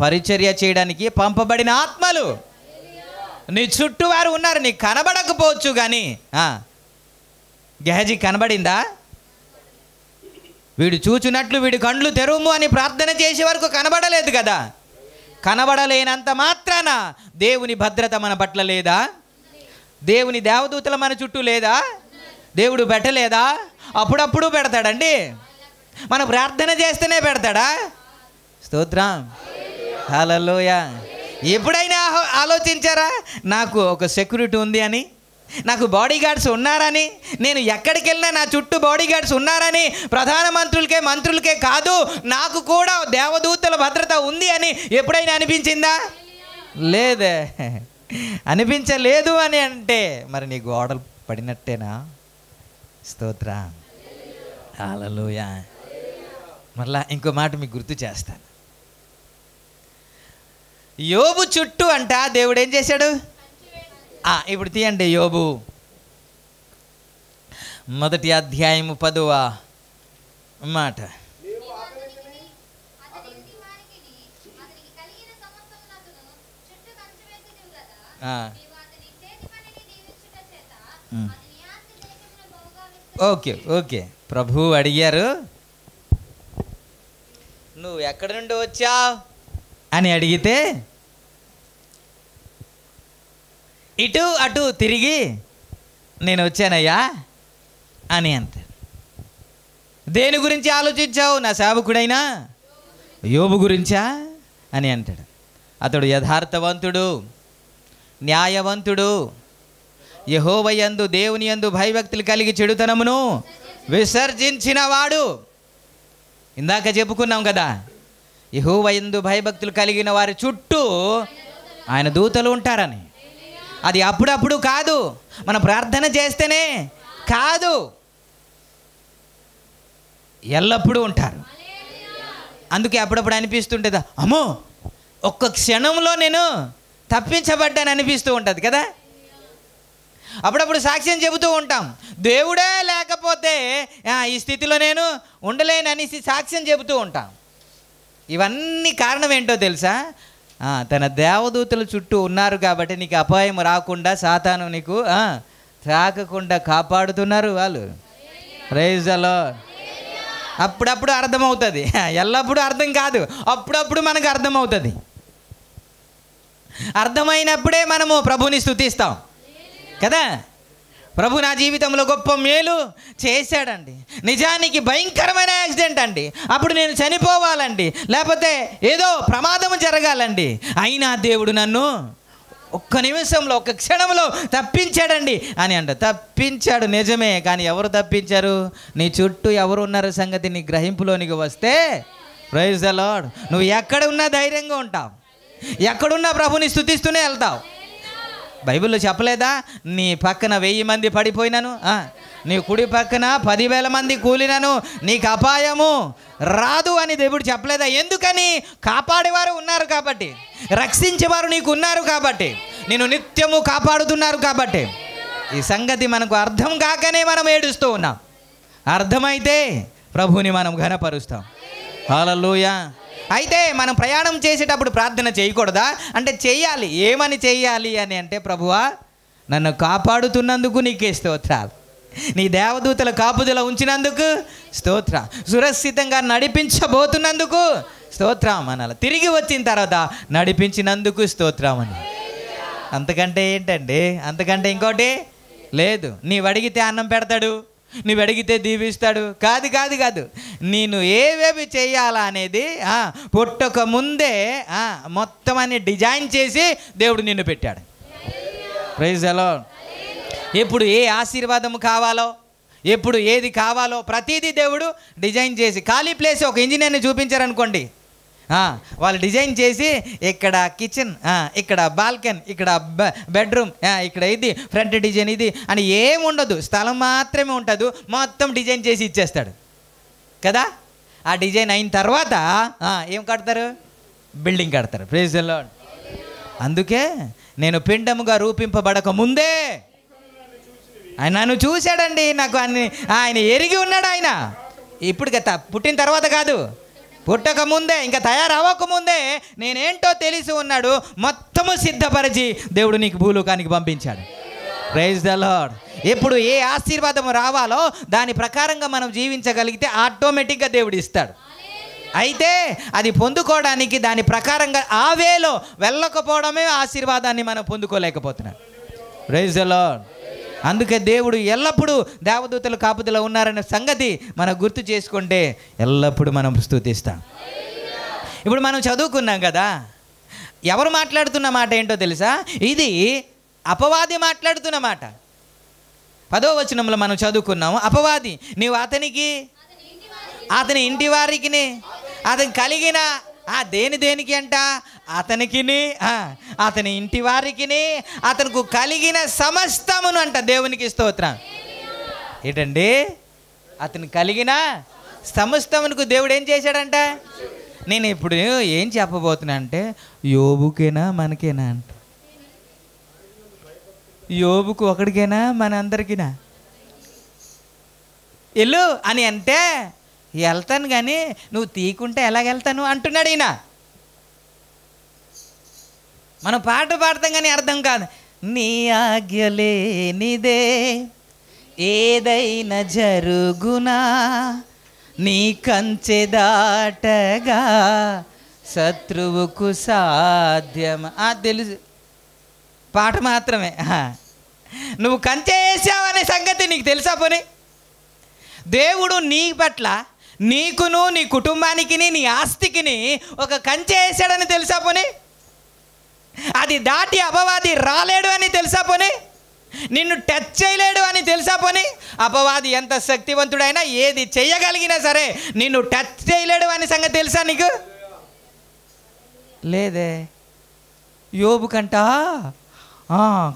పరిచర్య చేయడానికి పంపబడిన ఆత్మలు. నీ చుట్టూ వారు ఉన్నారు, నీకు కనబడకపోవచ్చు కానీ గెహజీ కనబడిందా? వీడు చూచున్నట్లు వీడి కండ్లు తెరువుము అని ప్రార్థన చేసే వరకు కనబడలేదు కదా. కనబడలేనంత మాత్రాన దేవుని భద్రత మన పట్ల లేదా? దేవుని దేవదూతల మన చుట్టూ లేదా? దేవుడు పెట్టలేదా? అప్పుడప్పుడు పెడతాడండి. మనం ప్రార్థన చేస్తేనే పెడతాడా? స్తోత్రం. హల్లెలూయా. ఎప్పుడైనా ఆలోచించారా నాకు ఒక సెక్యూరిటీ ఉంది అని, నాకు బాడీ గార్డ్స్ ఉన్నారని, నేను ఎక్కడికి వెళ్ళినా నా చుట్టూ బాడీ గార్డ్స్ ఉన్నారని? ప్రధానమంత్రులకే మంత్రులకే కాదు, నాకు కూడా దేవదూతల భద్రత ఉంది అని ఎప్పుడైనా అనిపించిందా? లేదే. అనిపించలేదు అని అంటే మరి నీ గోడలు పడినట్టేనా? స్తోత్రం. హల్లెలూయా. మరలా ఇంకో మాట మీకు గుర్తు చేస్తాను. యోబు చుట్టూ అంట దేవుడు ఏం చేశాడు? ఇప్పుడు తీయండి యోబు 1వ అధ్యాయము 10వ మాట. Okay okay. ప్రభు అడిగారు, నువ్వు ఎక్కడి నుండి వచ్చావు అని అడిగితే ఇటు అటు తిరిగి నేను వచ్చానయ్యా అని అంటాడు. దేని గురించి ఆలోచించావు? నా సేవకుడైనా యోబు గురించా అని అంటాడు. అతడు యథార్థవంతుడు, న్యాయవంతుడు, యెహోవా యందు దేవుని యందు భయభక్తులు కలిగి చెడుతనమును విసర్జించినవాడు. ఇందాక చెప్పుకున్నాం కదా, యెహోవా యందు భయభక్తులు కలిగిన వారి చుట్టూ ఆయన దూతలు ఉంటారని. అది అప్పుడప్పుడు కాదు, మన ప్రార్థన చేస్తేనే కాదు, ఎల్లప్పుడూ ఉంటారు. అందుకే అప్పుడప్పుడు అనిపిస్తుంటుందా, అమ్మో ఒక్క క్షణంలో నేను తప్పించబడ్డాను అనిపిస్తూ ఉంటుంది కదా. అప్పుడప్పుడు సాక్ష్యం చెబుతూ ఉంటాం, దేవుడే లేకపోతే ఈ స్థితిలో నేను ఉండలేనని సాక్ష్యం చెబుతూ ఉంటాం. ఇవన్నీ కారణం ఏంటో తెలుసా? తన దేవదూతల చుట్టూ ఉన్నారు కాబట్టి నీకు అపాయం రాకుండా, సాతాను నీకు తాకకుండా కాపాడుతున్నారు వాళ్ళు. Praise the Lord. అప్పుడప్పుడు అర్థమవుతుంది, ఎల్లప్పుడూ అర్థం కాదు, అప్పుడప్పుడు మనకు అర్థమవుతుంది. అర్థమైనప్పుడే మనము ప్రభుని స్తుతిస్తాం కదా. ప్రభు నా జీవితంలో గొప్ప మేలు చేశాడండి, నిజానికి భయంకరమైన యాక్సిడెంట్ అండి, అప్పుడు నేను చనిపోవాలండి, లేకపోతే ఏదో ప్రమాదం జరగాలండి, అయినా దేవుడు నన్ను ఒక్క నిమిషంలో ఒక్క క్షణంలో తప్పించాడండి అని అంట. తప్పించాడు నిజమే, కానీ ఎవరు తప్పించారు? నీ చుట్టూ ఎవరు ఉన్నారు సంగతి నీ గ్రహింపులోనికి వస్తే ప్రైజ్ ది లార్డ్, నువ్వు ఎక్కడ ఉన్నా ధైర్యంగా ఉంటావు, ఎక్కడున్నా ప్రభుని స్తుతిస్తూనే వెళ్తావు. బైబిల్లో చెప్పలేదా? నీ పక్కన 1000 మంది పడిపోయినాను, నీ కుడి పక్కన 10,000 మంది కూలినను నీకు అపాయము రాదు అని దేవుడు చెప్పలేదా? ఎందుకని? కాపాడేవారు ఉన్నారు కాబట్టి, రక్షించేవారు నీకు ఉన్నారు కాబట్టి, నేను నిత్యము కాపాడుతున్నారు కాబట్టి. ఈ సంగతి మనకు అర్థం కాకనే మనం ఏడుస్తూ ఉన్నాం. అర్థమైతే ప్రభువుని మనం ఘనపరుస్తాం. హల్లెలూయా. అయితే మనం ప్రయాణం చేసేటప్పుడు ప్రార్థన చేయకూడదా అంటే చేయాలి. ఏమని చేయాలి అని అంటే, ప్రభువా నన్ను కాపాడుతున్నందుకు నీకే స్తోత్రాలు, నీ దేవదూతల కాపుదల ఉంచినందుకు స్తోత్రం, సురక్షితంగా నడిపించబోతున్నందుకు స్తోత్రం అనాలి. తిరిగి వచ్చిన తర్వాత నడిపించినందుకు స్తోత్రం అని. అంతకంటే ఏంటండి? అంతకంటే ఇంకోటి లేదు. నీవు అడిగితే అన్నం పెడతాడు, నువ్వు అడిగితే దీవిస్తాడు. కాదు కాదు కాదు, నేను ఏవేవి చేయాలా అనేది పుట్టక ముందే మొత్తం అన్ని డిజైన్ చేసి దేవుడు నిన్ను పెట్టాడు. Praise the Lord. ఎప్పుడు ఏ ఆశీర్వాదం కావాలో, ఎప్పుడు ఏది కావాలో ప్రతిదీ దేవుడు డిజైన్ చేసి, ఖాళీ ప్లేస్ ఒక ఇంజనీర్ని చూపించారనుకోండి, వాళ్ళు డిజైన్ చేసి ఇక్కడ కిచెన్, ఇక్కడ బాల్కనీ, ఇక్కడ బెడ్రూమ్, ఇక్కడ ఇది ఫ్రంట్ డిజైన్ ఇది అని ఏముండదు, స్థలం మాత్రమే ఉంటుంది, మొత్తం డిజైన్ చేసి ఇచ్చేస్తాడు కదా. ఆ డిజైన్ అయిన తర్వాత ఏం కడతారు? బిల్డింగ్ కడతారు. Praise the Lord. అందుకే నేను పిండముగా రూపింపబడక ముందే ఆయన నన్ను చూశాడండి, నాకు ఆయన ఎరిగి ఉన్నాడు. ఆయన ఇప్పుడు పుట్టిన తర్వాత కాదు, పుట్టక ముందే, ఇంకా తయారవ్వకముందే నేనేంటో తెలిసి ఉన్నాడు. మొత్తము సిద్ధపరిచి దేవుడు నీకు భూలోకానికి పంపించాడు. Praise the Lord. ఎప్పుడు ఏ ఆశీర్వాదం రావాలో దాని ప్రకారంగా మనం జీవించగలిగితే ఆటోమేటిక్గా దేవుడు ఇస్తాడు. అయితే అది పొందుకోవడానికి దాని ప్రకారంగా ఆ వేలో వెళ్ళకపోవడమే ఆశీర్వాదాన్ని మనం పొందుకోలేకపోతున్నాం. Praise the Lord. అందుకే దేవుడు ఎల్లప్పుడూ దేవదూతలు కాపుదల ఉన్నారనే సంగతి మనం గుర్తు చేసుకుంటే ఎల్లప్పుడూ మనం స్తుతిస్తాం. ఇప్పుడు మనం చదువుకున్నాం కదా, ఎవరు మాట్లాడుతున్న మాట ఏంటో తెలుసా? ఇది అపవాది మాట్లాడుతున్న మాట. 10వ వచనంలో మనం చదువుకున్నాము, అపవాది నీవు అతనికి, అతని ఇంటి వారికి, అతని కలిగిన దేనికి అంట, అతనికిని, అతని ఇంటి వారికి, అతనికి కలిగిన సమస్తమును అంట దేవునికి స్తోత్రం. ఏంటండి? అతను కలిగిన సమస్తమునకు దేవుడు ఏం చేశాడంట? నేను ఇప్పుడు ఏం చెప్పబోతున్నా అంటే, యోబుకేనా మనకేనా అంట? యోబుకు ఒకడికేనా మన అందరికీనా? ఎల్లు అని అంటే వెళ్తాను కానీ నువ్వు తీకుంటే ఎలాగెళ్తాను అంటున్నాడు ఈయన. మనం పాట పాడతాం కానీ అర్థం కాదు. నీ ఆజ్ఞలేనిదే ఏదైనా జరుగునా, నీ కంచె దాటగా శత్రువుకు సాధ్యమా? తెలుసు, పాట మాత్రమే. నువ్వు కంచె వేసావనే సంగతి నీకు తెలుసా? పోనీ దేవుడు నీ పట్ల, నీకును నీ కుటుంబానికి నీ ఆస్తికిని ఒక కంచె వేసాడని తెలుసా? పోనీ అది దాటి అపవాది రాలేడు అని తెలుసా? పోనీ నిన్ను టచ్ చేయలేడు అని తెలుసా? పోనీ అపవాది ఎంత శక్తివంతుడైనా ఏది చెయ్యగలిగినా సరే నిన్ను టచ్ చేయలేడు అని సంగతి తెలుసా నీకు? లేదే. యోబు కంట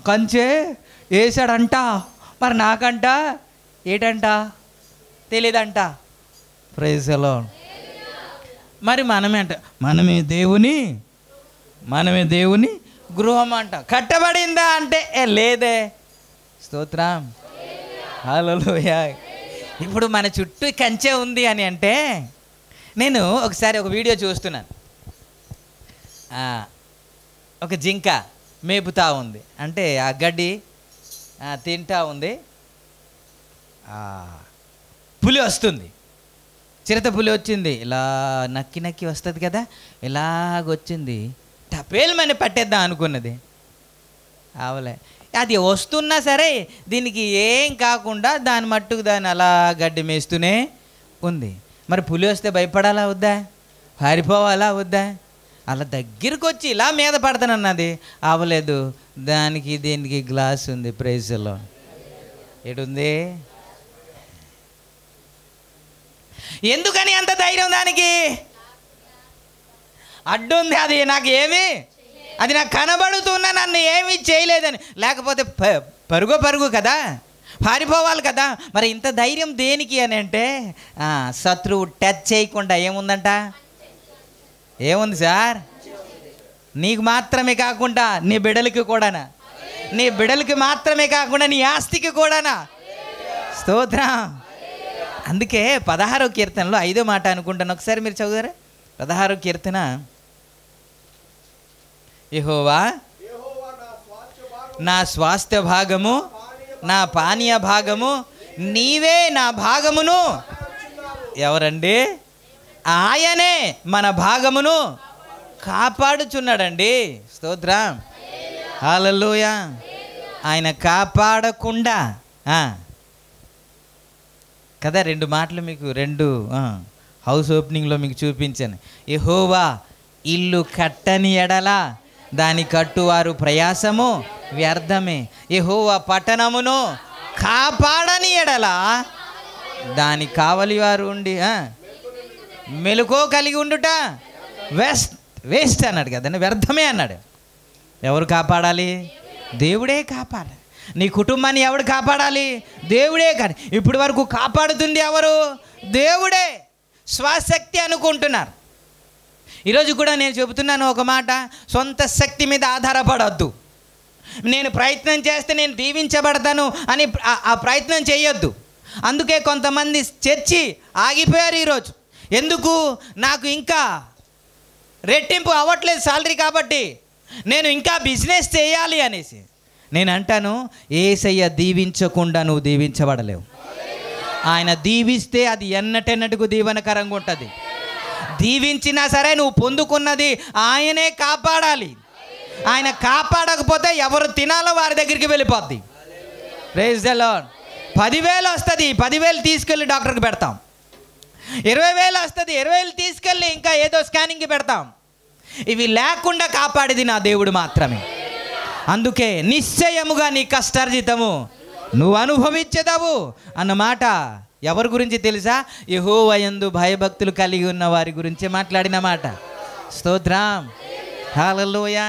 కంచె వేసాడంట, మరి నాకంట ఏటంట తెలీదంట. Praise the lord. మరి మనమే దేవుని గృహం అంట. కట్టబడిందా అంటే లేదే. స్తోత్రం. హల్లెలూయా. ఇప్పుడు మన చుట్టూ కంచె ఉంది అని అంటే, నేను ఒకసారి ఒక వీడియో చూస్తున్నాను. ఒక జింక మేపుతా ఉంది, అంటే ఆ గడ్డి తింటా ఉంది. పులి వస్తుంది, చిరుత పులి వచ్చింది, ఇలా నక్కి నక్కి వస్తుంది కదా, ఇలాగొచ్చింది, టపేల్మని పట్టేద్దాం అనుకున్నది. అవలే, అది వస్తున్నా సరే దీనికి ఏం కాకుండా దాని మట్టుకు దాన్ని అలా గడ్డి మేస్తూనే ఉంది. మరి పులి వస్తే భయపడాలా వద్దా? పారిపోవాలా వద్దా? అలా దగ్గరికి వచ్చి ఇలా మీద పడతానన్నది. అవలేదు. దానికి దీనికి గ్లాస్ ఉంది. ప్రైజ్లో ఏడుంది? ఎందుకని అంత ధైర్యం? దానికి అడ్డుంది, అది నాకు ఏమీ అది నాకు కనబడుతున్నా నన్ను ఏమీ చేయలేదని. లేకపోతే పరుగు కదా, పారిపోవాలి కదా. మరి ఇంత ధైర్యం దేనికి అని అంటే శత్రువు టచ్ చేయకుండా ఏముందంట, ఏముంది సార్? నీకు మాత్రమే కాకుండా నీ బిడ్డలకి కూడానా, నీ బిడ్డలకి మాత్రమే కాకుండా నీ ఆస్తికి కూడానా. స్తోత్రం. అందుకే 16వ కీర్తనలో 5వ మాట అనుకుంటాను, ఒకసారి మీరు చదువుతారా? 16వ కీర్తన, యెహోవా నా స్వాస్థ్య భాగము, నా పానీయ భాగము, నీవే నా భాగమును. ఎవరండి? ఆయనే మన భాగమును కాపాడుచున్నాడండి. స్తోత్రం, హల్లెలూయా. ఆయన కాపాడకుండా కదా, 2 మాటలు మీకు 2 హౌస్ ఓపెనింగ్లో మీకు చూపించాను. యెహోవా ఇల్లు కట్టని ఎడల దాని కట్టువారు ప్రయాసము వ్యర్థమే. యెహోవా పట్టణమును కాపాడని ఎడల దాని కావలి వారు ఉండి మెలుకో కలిగి ఉండుట వేస్ట్ అన్నాడు కదండి, వ్యర్థమే అన్నాడు. ఎవరు కాపాడాలి? దేవుడే కాపాడాలి. నీ కుటుంబాన్ని ఎవడు కాపాడాలి? దేవుడే. కానీ ఇప్పటి వరకు కాపాడుతుంది ఎవరు? దేవుడే. స్వశక్తి అనుకుంటున్నారు. ఈరోజు కూడా నేను చెబుతున్నాను ఒక మాట, సొంత శక్తి మీద ఆధారపడొద్దు. నేను ప్రయత్నం చేస్తే నేను దీవించబడతాను అని ఆ ప్రయత్నం చేయొద్దు. అందుకే కొంతమంది చర్చి ఆగిపోయారు ఈరోజు. ఎందుకు? నాకు ఇంకా రెట్టింపు అవ్వట్లేదు సాలరీ, కాబట్టి నేను ఇంకా బిజినెస్ చేయాలి అనేసి. నేను అంటాను, యేసయ్య దీవించకుండా నువ్వు దీవించబడలేవు. ఆయన దీవిస్తే అది ఎన్నటెన్నటికు దీవెనకరంగా ఉంటుంది. దీవించినా సరే నువ్వు పొందుకున్నది ఆయనే కాపాడాలి. ఆయన కాపాడకపోతే ఎవరు తినాలో వారి దగ్గరికి వెళ్ళిపోద్ది. Praise the lord. 10,000 వస్తుంది, 10,000 తీసుకెళ్ళి డాక్టర్కి పెడతాం. 20,000 వస్తుంది, 20,000 తీసుకెళ్ళి ఇంకా ఏదో స్కానింగ్కి పెడతాం. ఇవి లేకుండా కాపాడేది నా దేవుడు మాత్రమే. అందుకే నిశ్చయముగా నీ కష్టార్జితము నువ్వు అనుభవించేదావు అన్నమాట ఎవరి గురించి తెలుసా? యెహోవా యందు భయభక్తులు కలిగి ఉన్న వారి గురించి మాట్లాడిన మాట. స్తోత్రం, హల్లెలూయా.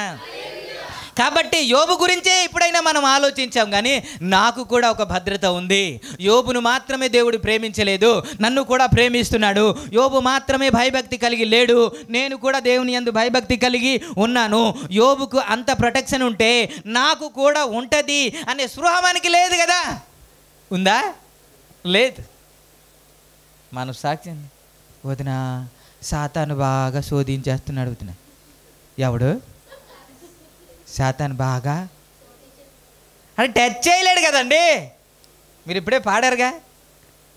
కాబట్టి యోబు గురించే ఇప్పుడైనా మనం ఆలోచించాం, కానీ నాకు కూడా ఒక భద్రత ఉంది. యోబును మాత్రమే దేవుడు ప్రేమించలేదు, నన్ను కూడా ప్రేమిస్తున్నాడు. యోబు మాత్రమే భయభక్తి కలిగి లేడు, నేను కూడా దేవుని యందు భయభక్తి కలిగి ఉన్నాను. యోబుకు అంత ప్రొటెక్షన్ ఉంటే నాకు కూడా ఉంటుంది అనే స్పృహ మనకి లేదు కదా. ఉందా? లేదు. మన సాక్ష్యం వదిన సాతాను బాగా శోధించేస్తున్నాడు. వదిన ఎవడు? సాతాను బాగా అంటే టచ్ చేయలేడు కదండి. మీరు ఇప్పుడే పాడారుగా,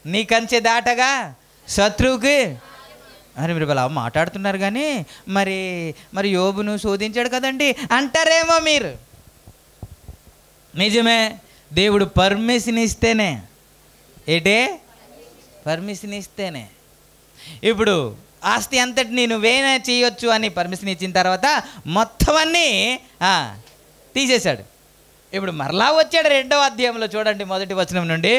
నీ కంచె దాటగా శత్రువుకి అని. మీరు అలా మాట్లాడుతున్నారు కానీ మరి యోబును శోధించాడు కదండి అంటారేమో మీరు. నిజమే, దేవుడు పర్మిషన్ ఇస్తేనే. పర్మిషన్ ఇస్తేనే. ఇప్పుడు ఆస్తి అంతటిని నువ్వేనా చేయొచ్చు అని పర్మిషన్ ఇచ్చిన తర్వాత మొత్తం అన్నీ తీసేశాడు. ఇప్పుడు మరలా వచ్చాడు 2వ అధ్యాయంలో చూడండి, 1వ వచనం నుండి.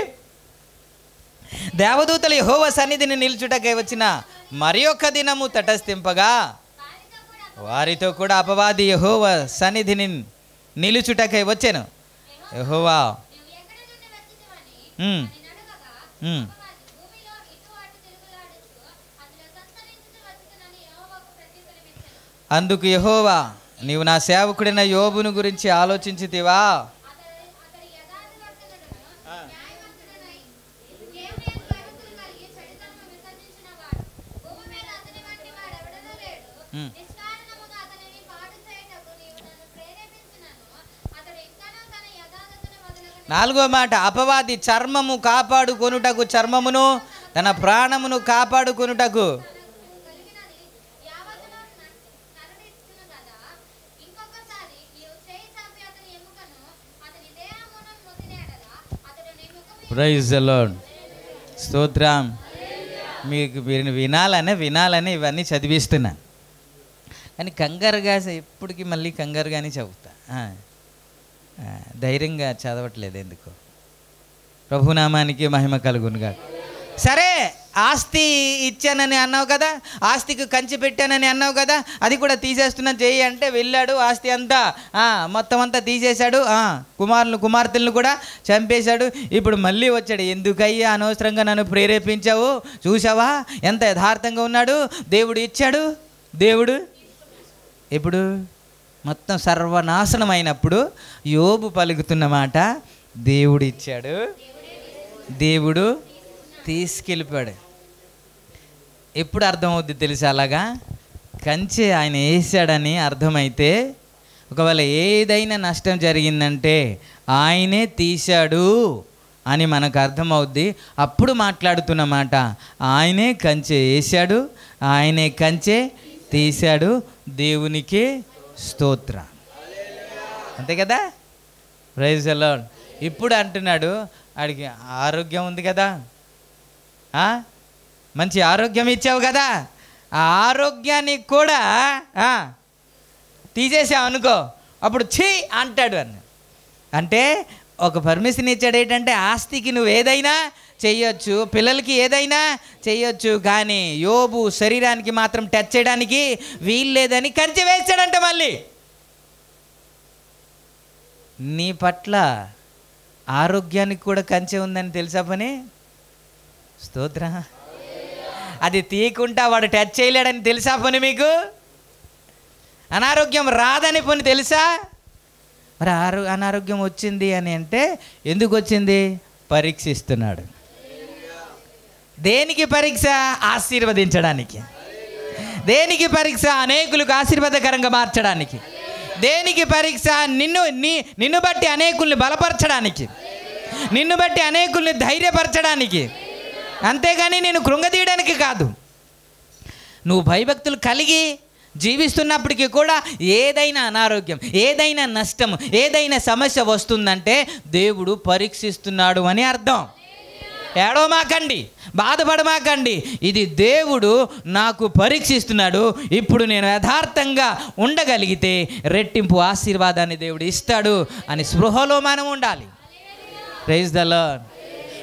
దేవదూతలు యెహోవా సన్నిధిని నిలుచుటకై వచ్చిన మరి ఒక్క దినము తటస్థింపగా వారితో కూడా అపవాది యెహోవా సన్నిధిని నిలుచుటకై వచ్చాను. యెహోవా అందుకు యెహోవా, నీవు నా సేవకుడైన యోబును గురించి ఆలోచించితివా? నాలుగో మాట, అపవాది చర్మము కాపాడుకొనుటకు, చర్మమును తన ప్రాణమును కాపాడుకొనుటకు ప్రైజ్ ది లార్డ్. స్తోత్రం. మీకు వినాలని ఇవన్నీ చదివిస్తున్నాను, కానీ కంగారుగా ఎప్పటికీ మళ్ళీ కంగారుగానే చదువుతా. ధైర్యంగా చదవట్లేదు ఎందుకు. ప్రభునామానికి మహిమ కలుగునుగా. సరే, ఆస్తి ఇచ్చానని అన్నావు కదా, ఆస్తికి కంచి పెట్టానని అన్నావు కదా, అది కూడా తీసేస్తున్నా చెయ్యి అంటే వెళ్ళాడు. ఆస్తి అంతా మొత్తం అంతా తీసేశాడు. కుమార్తెలను కూడా చంపేశాడు. ఇప్పుడు మళ్ళీ వచ్చాడు. ఎందుకయ్యా అనవసరంగా నన్ను ప్రేరేపించావు? చూసావా ఎంత యథార్థంగా ఉన్నాడు? దేవుడు ఇచ్చాడు, దేవుడు ఇప్పుడు మొత్తం సర్వనాశనం అయినప్పుడు యోబు పలుకుతున్న మాట, దేవుడు ఇచ్చాడు, దేవుడు తీసుకెళ్ళిపోయాడు. ఎప్పుడు అర్థమవుద్ది తెలుసా? అలాగా కంచె ఆయన వేసాడని అర్థమైతే, ఒకవేళ ఏదైనా నష్టం జరిగిందంటే ఆయనే తీశాడు అని మనకు అర్థమవుద్ది. అప్పుడు మాట్లాడుతున్న మాట, ఆయనే కంచె వేశాడు, ఆయనే కంచె తీశాడు, దేవునికి స్తోత్ర. అంతే కదా? Praise the Lord. ఇప్పుడు అంటున్నాడు, ఆడికి ఆరోగ్యం ఉంది కదా, మంచి ఆరోగ్యం ఇచ్చావు కదా, ఆ ఆరోగ్యాన్ని కూడా తీసేసావు అనుకో, అప్పుడు ఛీ అంటాడు అంటే ఒక పర్మిషన్ ఇచ్చాడు. ఏంటంటే ఆస్తికి నువ్వు ఏదైనా చెయ్యొచ్చు, పిల్లలకి ఏదైనా చెయ్యొచ్చు, కానీ యోబు శరీరానికి మాత్రం టచ్ చేయడానికి వీలు లేదని కంచె వేసాడంట. మళ్ళీ నీ పట్ల ఆరోగ్యానికి కూడా కంచె ఉందని తెలుసా పని? స్తోత్ర. అది తీయకుండా వాడు టచ్ చేయలేడని తెలుసా పని మీకు? అనారోగ్యం రాదని పని తెలుసా? మరి అనారోగ్యం వచ్చింది అని అంటే ఎందుకు వచ్చింది? పరీక్షిస్తున్నాడు. దేనికి పరీక్ష? ఆశీర్వదించడానికి. దేనికి పరీక్ష? అనేకులకు ఆశీర్వాదకరంగా మార్చడానికి. దేనికి పరీక్ష? నిన్ను బట్టి అనేకుల్ని బలపరచడానికి, నిన్ను బట్టి అనేకుల్ని ధైర్యపరచడానికి, అంతేగాని నేను కృంగదీయడానికి కాదు. నువ్వు భయభక్తులు కలిగి జీవిస్తున్నప్పటికీ కూడా ఏదైనా అనారోగ్యం, ఏదైనా నష్టం, ఏదైనా సమస్య వస్తుందంటే దేవుడు పరీక్షిస్తున్నాడు అని అర్థం. ఏడవమాకండి, బాధపడమాకండి. ఇది దేవుడు నాకు పరీక్షిస్తున్నాడు. ఇప్పుడు నేను యథార్థంగా ఉండగలిగితే రెట్టింపు ఆశీర్వాదాన్ని దేవుడు ఇస్తాడు అని స్పృహలో మనం ఉండాలి. Praise the Lord.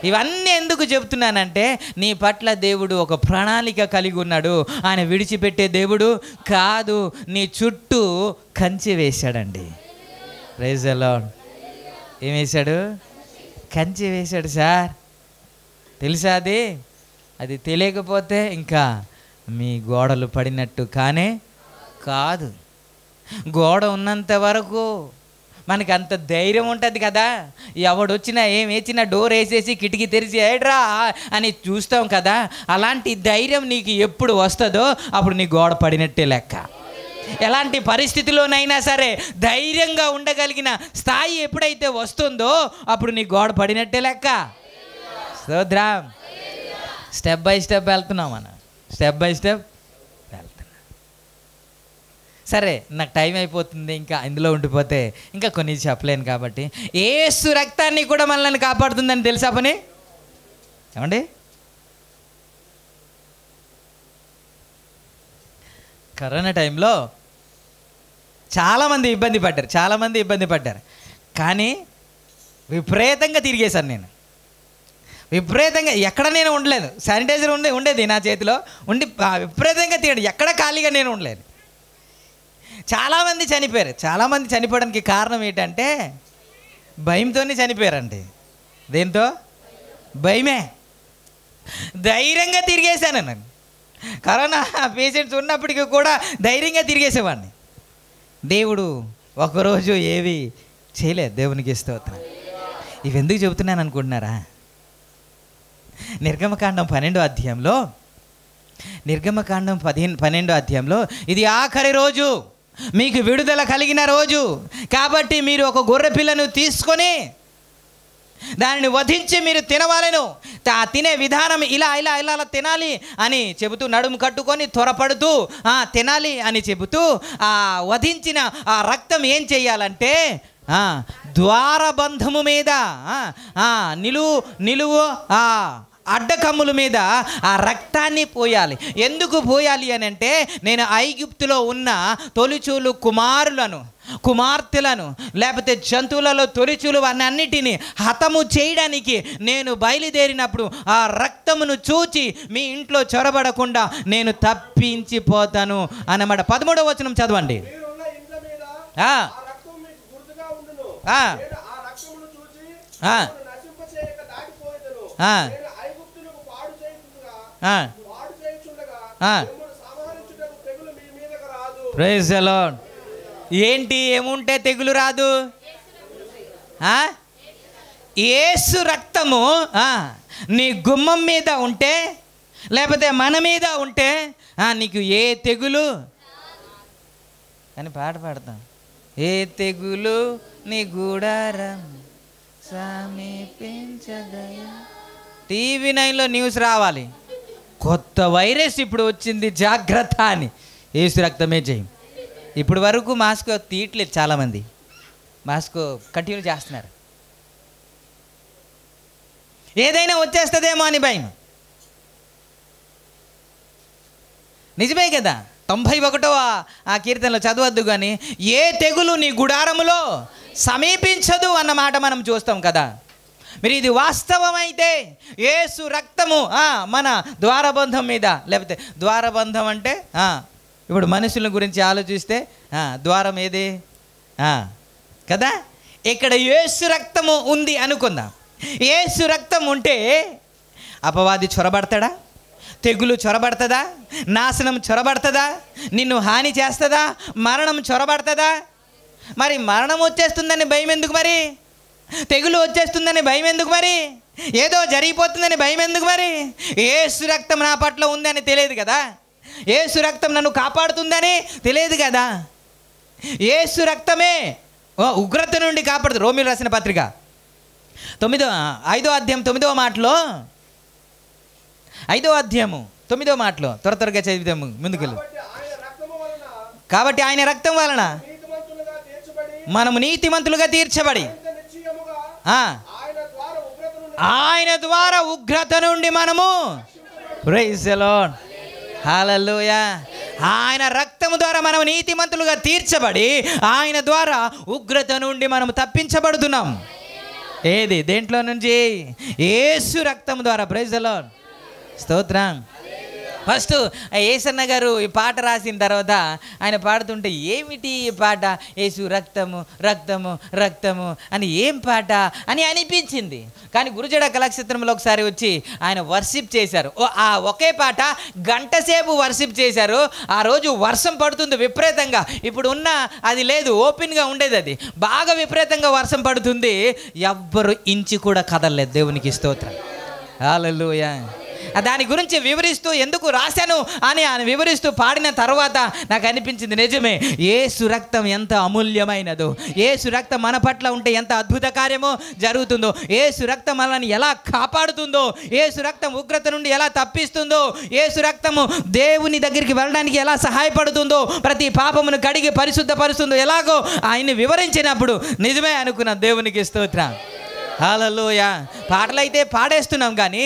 ఇవన్నీ ఎందుకు చెప్తున్నానంటే నీ పట్ల దేవుడు ఒక ప్రణాళిక కలిగి ఉన్నాడు. ఆయన విడిచిపెట్టే దేవుడు కాదు. నీ చుట్టూ కంచె వేశాడండి. Praise the lord. ఏం వేశాడు? కంచె వేశాడు సార్. తెలుసా? అది తెలియకపోతే ఇంకా మీ గోడలు పడినట్టు కానే కాదు. గోడ ఉన్నంత వరకు మనకి అంత ధైర్యం ఉంటుంది కదా. ఎవడొచ్చినా ఏం వేసినా డోర్ వేసేసి కిటికీ తెరిచి ఏడ్రా అని చూస్తాం కదా. అలాంటి ధైర్యం నీకు ఎప్పుడు వస్తుందో అప్పుడు నీ గోడ పడినట్టే లెక్క. ఎలాంటి పరిస్థితిలోనైనా సరే ధైర్యంగా ఉండగలిగిన స్థాయి ఎప్పుడైతే వస్తుందో అప్పుడు నీ గోడ పడినట్టే లెక్క. స్తోత్రం. స్టెప్ బై స్టెప్ వెళ్తున్నాం మనం, స్టెప్ బై స్టెప్ వెళ్తున్నాం. సరే, నాకు టైం అయిపోతుంది, ఇంకా ఇందులో ఉండిపోతే ఇంకా కొన్ని చెప్పలేను కాబట్టి, యేసు రక్తాన్ని కూడా మనల్ని కాపాడుతుందని తెలుసా పని? ఏమండి? కరోనా టైంలో చాలామంది ఇబ్బంది పడ్డారు. కానీ విపరీతంగా తిరిగేశాను నేను. విపరీతంగా ఎక్కడ నేను ఉండలేదు. శానిటైజర్ ఉండేది నా చేతిలో ఉండి విపరీతంగా తిరిగాడు. ఎక్కడ ఖాళీగా నేను ఉండలేదు. చాలామంది చనిపోయారు. చాలామంది చనిపోవడానికి కారణం ఏంటంటే భయంతోనే చనిపోయారండి. దేంతో? భయమే. ధైర్యంగా తిరిగేశాను నేను. కరోనా పేషెంట్స్ ఉన్నప్పటికీ కూడా ధైర్యంగా తిరిగేసేవాడిని. దేవుడు ఒకరోజు ఏవి చేయలేదు. దేవునికి స్తోత్రం. ఇవి ఎందుకు చెబుతున్నాను అనుకుంటున్నారా? నిర్గమకాండం 12వ అధ్యాయంలో ఇది ఆఖరి రోజు, మీకు విడుదల కలిగిన రోజు కాబట్టి మీరు ఒక గొర్రె పిల్లను తీసుకొని దానిని వధించి మీరు తినవాలను. తినే విధానం ఇలా తినాలి అని చెబుతూ, నడుము కట్టుకొని త్వరపడుతూ తినాలి అని చెబుతూ, ఆ వధించిన ఆ రక్తం ఏం చేయాలంటే ద్వారబంధము మీద నిలువు అడ్డకమ్ముల మీద ఆ రక్తాన్ని పోయాలి. ఎందుకు పోయాలి అని అంటే, నేను ఐగుప్తులో ఉన్న తొలిచూలు కుమారులను కుమార్తెలను లేకపోతే జంతువులలో తొలిచూలు అన్నిటినీ హతము చేయడానికి నేను బయలుదేరినప్పుడు ఆ రక్తమును చూచి మీ ఇంట్లో చొరబడకుండా నేను తప్పించిపోతాను అన్నమాట. 13వ వచనం చదవండి. Praise the Lord. ఏంటి ఏముంటే తెగులు రాదు? యేసు రక్తము నీ గుమ్మం మీద ఉంటే లేకపోతే మన మీద ఉంటే నీకు ఏ తెగులు, కానీ పాట పాడతాం, ఏ తెగులు నీ గుడారం సమీపించదయా. టీవీ 9లో న్యూస్ రావాలి, కొత్త వైరస్ ఇప్పుడు వచ్చింది జాగ్రత్త అని. యేసు రక్తమే చేయం. ఇప్పుడు వరకు మాస్క్ తీయట్లేదు, చాలామంది మాస్క్ కంటిన్యూ చేస్తున్నారు. ఏదైనా వచ్చేస్తుందేమో అని భయం. నిజమే కదా, 91వ ఆ కీర్తనలో చదవద్దు కానీ ఏ తెగులు నీ గుడారములో సమీపించదు అన్నమాట మనం చూస్తాం కదా. మీరు ఇది వాస్తవమైతే యేసు రక్తము మన ద్వారబంధం మీద, లేకపోతే ద్వారబంధం అంటే ఇప్పుడు మనుషుల గురించి ఆలోచిస్తే ద్వారం ఏది కదా, ఇక్కడ యేసు రక్తము ఉంది అనుకుందాం. యేసు రక్తం ఉంటే అపవాది చొరబడతాడా? తెగులు చొరబడుతుందా? నాశనం చొరబడుతుందా? నిన్ను హాని చేస్తుందా? మరణం చొరబడుతుందా? మరి మరణం వచ్చేస్తుందని భయం ఎందుకు? మరి తెగులు వచ్చేస్తుందని భయం ఎందుకు? మరి ఏదో జరిగిపోతుందని భయం ఎందుకు? మరి యేసు రక్తం నా పట్ల ఉందని తెలియదు కదా, యేసు రక్తం నన్ను కాపాడుతుందని తెలియదు కదా. యేసు రక్తమే ఉగ్రత నుండి కాపాడుతుంది. రోమీయులు రాసిన పత్రిక 5వ అధ్యాయం 9వ మాటలో, 5వ అధ్యాయము 9వ మాటలో త్వరగా చదివితాము ముందుకెళ్ళి. కాబట్టి ఆయన రక్తం వలన మనము నీతిమంతులుగా తీర్చబడి ఆయన ద్వారా ఉగ్రత నుండి మనము, ప్రైజ్ ది లార్డ్, హల్లెలూయా, ఆయన రక్తము ద్వారా మనం నీతిమంతులుగా తీర్చబడి ఆయన ద్వారా ఉగ్రత నుండి మనం తప్పించబడుతున్నాం. ఏది? దేంట్లో నుంచి? యేసు రక్తం ద్వారా. ప్రైజ్ ది లార్డ్, స్తోత్రం. ఫస్ట్ యేసన్న గారు ఈ పాట రాసిన తర్వాత ఆయన పాడుతుంటే ఏమిటి ఈ పాట, యేసు రక్తము రక్తము రక్తము అని ఏం పాట అని అనిపించింది. కానీ గురుజడ కళాక్షేత్రంలో ఒకసారి వచ్చి ఆయన వర్షిప్ చేశారు. ఆ ఒకే పాట గంట సేపు వర్షిప్ చేశారు. ఆ రోజు వర్షం పడుతుంది విపరీతంగా. ఇప్పుడు ఉన్న అది లేదు, ఓపెన్గా ఉండేది, అది బాగా విపరీతంగా వర్షం పడుతుంది. ఎవ్వరు ఇంచి కూడా కదలలేదు. దేవునికి స్తోత్రం, హల్లెలూయా. దాని గురించి వివరిస్తూ ఎందుకు రాశాను అని ఆయన వివరిస్తూ పాడిన తర్వాత నాకు అనిపించింది, నిజమే, యేసు రక్తం ఎంత అమూల్యమైనదో, యేసు రక్తం మన పట్ల ఉంటే ఎంత అద్భుత కార్యమో జరుగుతుందో, యేసు రక్తం మనల్ని ఎలా కాపాడుతుందో, యేసు రక్తం ఉగ్రత నుండి ఎలా తప్పిస్తుందో, యేసు రక్తము దేవుని దగ్గరికి వెళ్ళడానికి ఎలా సహాయపడుతుందో, ప్రతి పాపమును కడిగి పరిశుద్ధపరుస్తుందో ఎలాగో ఆయన్ని వివరించినప్పుడు నిజమే అనుకున్న. దేవునికి స్తోత్రం, హల్లెలూయా. పాటలైతే పాడేస్తున్నాం కానీ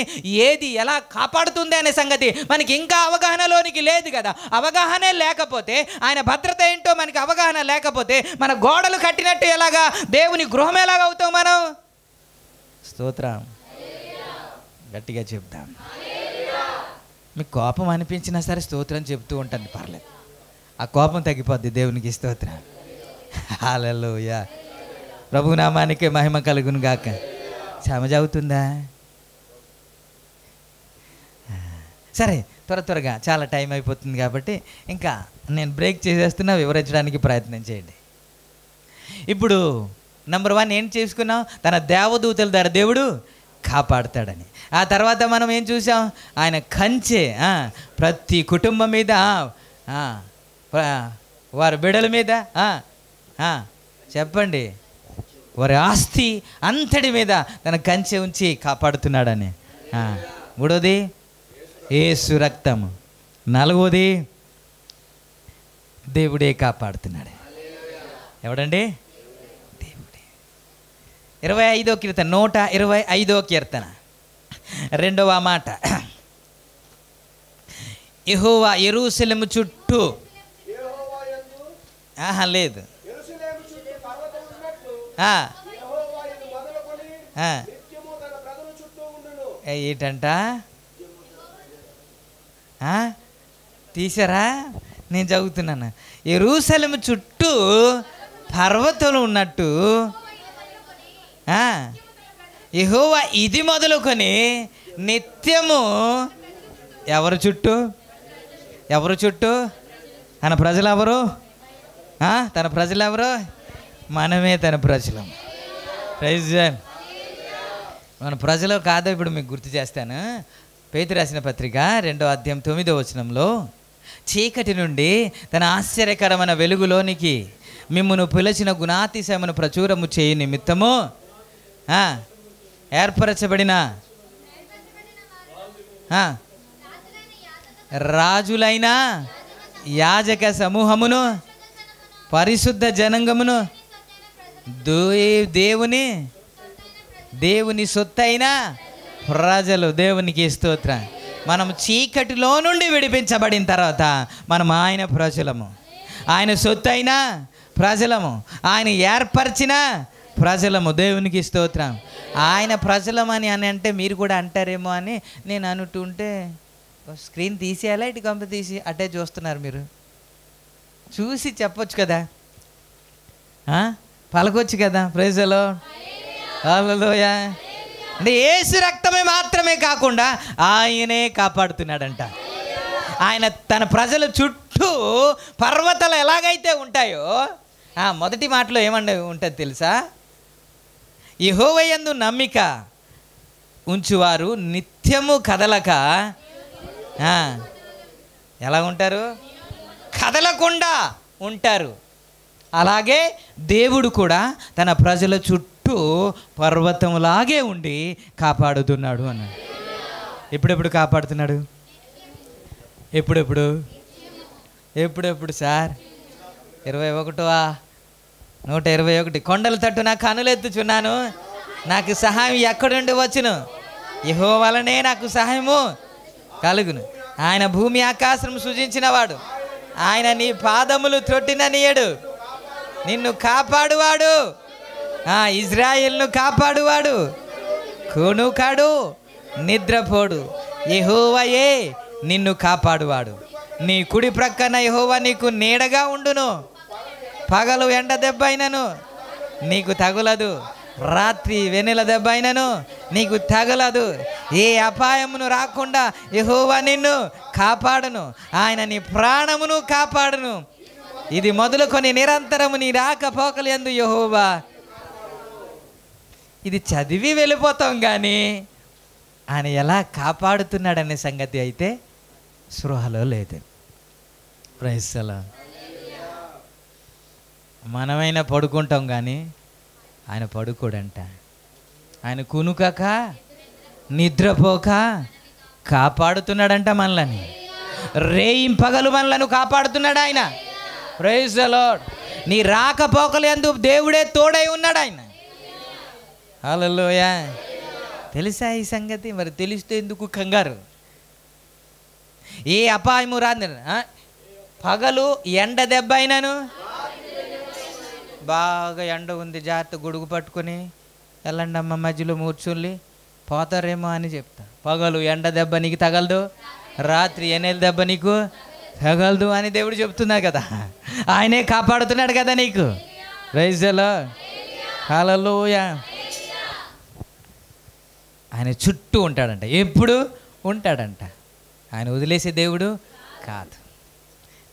ఏది ఎలా కాపాడుతుంది అనే సంగతి మనకి ఇంకా అవగాహనలోనికి లేదు కదా. అవగాహనే లేకపోతే, ఆయన భద్రత ఏంటో మనకి అవగాహన లేకపోతే మన గోడలు కట్టినట్టు ఎలాగా, దేవుని గృహం ఎలాగ అవుతాం మనం? స్తోత్రం, గట్టిగా చెప్తాం. మీకు కోపం అనిపించినా సరే స్తోత్రం చెప్తూ ఉంటుంది, పర్లేదు, ఆ కోపం తగ్గిపోద్ది. దేవునికి స్తోత్రం, హల్లెలూయా. ప్రభునామానికే మహిమ కలుగును గాక. సమజ్ అవుతుందా? సరే, త్వరగా చాలా టైం అయిపోతుంది కాబట్టి ఇంకా నేను బ్రేక్ చేసేస్తున్నా, వివరించడానికి ప్రయత్నం చేయండి. ఇప్పుడు నెంబర్ 1 ఏం చేసుకున్నాం? తన దేవదూతల ద్వారా దేవుడు కాపాడుతాడని. ఆ తర్వాత మనం ఏం చూసాం? ఆయన కంచె ప్రతి కుటుంబం మీద, వారి బిడ్డల మీద, చెప్పండి, వారి ఆస్తి అంతటి మీద తన కంచె ఉంచి కాపాడుతున్నాడని. 3వది యేసు రక్తము. 4వది దేవుడే కాపాడుతున్నాడు. ఎవడండి? దేవుడే. 25వ కీర్తన, 125వ కీర్తన 2వ మాట, యెహోవా యెరూషలేము చుట్టూ, లేదు, ఏంటంట తీసారా? నేను చదువుతున్నాను. యెరూషలేము చుట్టూ పర్వతాలు ఉన్నట్టు యెహోవా ఇది మొదలుకొని నిత్యము ఎవరు చుట్టూ తన ప్రజలు ఎవరు? తన ప్రజలు ఎవరు? మనమే తన ప్రజలం. Praise lord. మన ప్రజలు కాదో ఇప్పుడు మీకు గుర్తు చేస్తాను. పేతురు రాసిన పత్రిక 2వ అధ్యాయం 9వ వచనంలో, చీకటి నుండి తన ఆశ్చర్యకరమైన వెలుగులోనికి మిమ్మును పిలిచిన గుణాతిశయమును ప్రచురము చేయు నిమిత్తము ఏర్పరచబడిన రాజులైన యాజక సమూహమును, పరిశుద్ధ జనాంగమును, దేవుని సొత్తైన ప్రజలు. దేవునికి స్తోత్రం. మనం చీకటిలో నుండి విడిపించబడిన తర్వాత మనం ఆయన ప్రజలము, ఆయన సొత్తైన ప్రజలము, ఆయన ఏర్పరిచిన ప్రజలము. దేవునికి స్తోత్రం. ఆయన ప్రజలమని అంటే మీరు కూడా అంటారేమో అని నేను అనుకుంటే, స్క్రీన్ తీసేయాలా ఇటు కంప తీసి అట్టే చూస్తున్నారు మీరు? చూసి చెప్పొచ్చు కదా, పలకొచ్చు కదా. Praise the lord. హల్లెలూయా. అంటే యేసు రక్తమే మాత్రమే కాకుండా ఆయనే కాపాడుతున్నాడంట. ఆయన తన ప్రజల చుట్టూ పర్వతాలు ఎలాగైతే ఉంటాయో, మొదటి మాటలో ఏమండి ఉంటుంది తెలుసా? యెహోవాయందు నమ్మిక ఉంచువారు నిత్యము కదలక ఎలా ఉంటారు? కదలకుండా ఉంటారు. అలాగే దేవుడు కూడా తన ప్రజల చుట్టూ పర్వతంలాగే ఉండి కాపాడుతున్నాడు అన్నాడు. ఎప్పుడెప్పుడు కాపాడుతున్నాడు? ఎప్పుడెప్పుడు సార్? 21వ 121. కొండల తట్టు నా కనులెత్తుచున్నాను, నాకు సహాయం ఎక్కడి నుండి వచ్చును? యెహోవా వలనే నాకు సహాయము కలుగును. ఆయన భూమి ఆకాశం సృజించినవాడు, ఆయన నీ పాదములు త్రొట్టిననియడు. నిన్ను కాపాడువాడు, ఇజ్రాయేలును కాపాడువాడు, కొనుకాడు, నిద్రపోడు. యెహోవాయే నిన్ను కాపాడువాడు. నీ కుడి ప్రక్కన యెహోవా నీకు నీడగా ఉండును. పగలు ఎండ దెబ్బ అయినను నీకు తగులదు, రాత్రి వెన్నెల దెబ్బ అయినను నీకు తగలదు. ఏ అపాయమును రాకుండా యెహోవా నిన్ను కాపాడును. ఆయన నీ ప్రాణమును కాపాడును. ఇది మొదలుకొని నిరంతరము నీ రాకపోకలు యందు యెహోవా. ఇది చదివి వెళ్ళిపోతాం కానీ ఆయన ఎలా కాపాడుతున్నాడనే సంగతి అయితే స్పృహలో లేదు. Praise the Lord. మనమైనా పడుకుంటాం కానీ ఆయన పడుకోడంట. ఆయన కునుకక నిద్రపోక కాపాడుతున్నాడంట మనల్ని. రేయింపగలు మనలను కాపాడుతున్నాడు ఆయన. Praise the Lord. నీ రాకపోకలు యందు దేవుడే తోడై ఉన్నాడు ఆయన. హల్లెలూయా. తెలుసా ఈ సంగతి? మరి తెలిస్తే ఎందుకు కంగారు? ఏ అపాయము రాదు. పగలు ఎండ దెబ్బ అయినాను, బాగా ఎండ ఉంది, జాగ్రత్త గొడుగు పట్టుకొని వెళ్ళండి అమ్మ, మధ్యలో మూర్చుల్లి పోతారేమో అని చెప్తా. పగలు ఎండ దెబ్బ నీకు తగలదు, రాత్రి ఎన్నెల దెబ్బ నీకు తగలదు అని దేవుడు చెప్తున్నాడు కదా. ఆయనే కాపాడుతున్నాడు కదా నీకు. Praise the lord. హల్లెలూయా. ఆయన చుట్టూ ఉంటాడంట, ఎప్పుడు ఉంటాడంట. ఆయన వదిలేసే దేవుడు కాదు.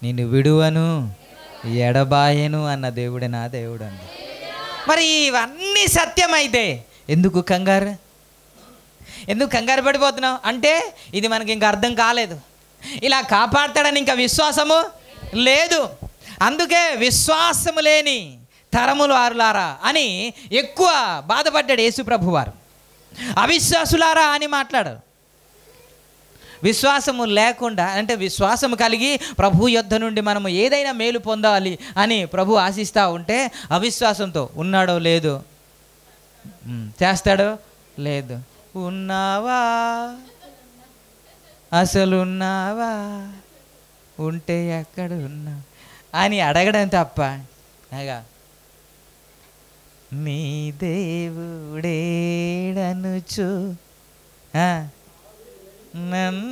నిన్ను విడువను ఎడబాయను అన్న దేవుడే నా దేవుడు అండి. మరి ఇవన్నీ సత్యమైతే ఎందుకు కంగారు? ఎందుకు కంగారు పడిపోతున్నావు అంటే ఇది మనకి ఇంకా అర్థం కాలేదు. ఇలా కాపాడతాడని ఇంకా విశ్వాసము లేదు. అందుకే విశ్వాసము లేని తరములు ఆరులారా అని ఎక్కువ బాధపడ్డాడు యేసు ప్రభు వారు. అవిశ్వాసులారా అని మాట్లాడారు. విశ్వాసము లేకుండా అంటే విశ్వాసము కలిగి ప్రభు యొద్ద నుండి మనము ఏదైనా మేలు పొందాలి అని ప్రభు ఆశిస్తూ ఉంటే అవిశ్వాసంతో ఉన్నాడో లేదో, చేస్తాడో లేదు, ఉన్నావా అసలున్నావా, ఉంటే ఎక్కడ ఉన్నా అని అడగడం తప్ప నీ దేవుడేడనుచు నన్నడుగుచున్నాడు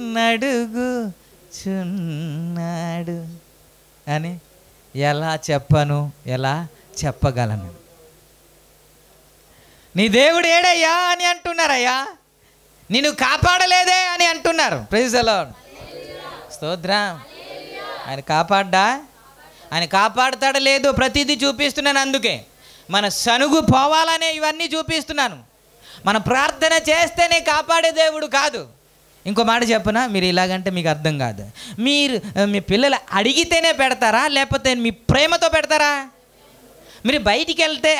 అని ఎలా చెప్పను, ఎలా చెప్పగలను? నీ దేవుడు ఏడయ్యా అని అంటున్నారయ్యా, నిన్ను కాపాడలేదే అని అంటున్నారు. Praise the Lord. స్తోత్రం. ఆయన కాపాడ్డా? ఆయన కాపాడుతాడు లేదు ప్రతిదీ చూపిస్తున్నాను. అందుకే మన సనుగు పోవాలనే ఇవన్నీ చూపిస్తున్నాను. మన ప్రార్థన చేస్తేనే కాపాడే దేవుడు కాదు. ఇంకో మాట చెప్పనా, మీరు ఇలాగంటే మీకు అర్థం కాదు. మీరు మీ పిల్లలు అడిగితేనే పెడతారా, లేకపోతే మీ ప్రేమతో పెడతారా? మీరు బయటికి వెళ్తే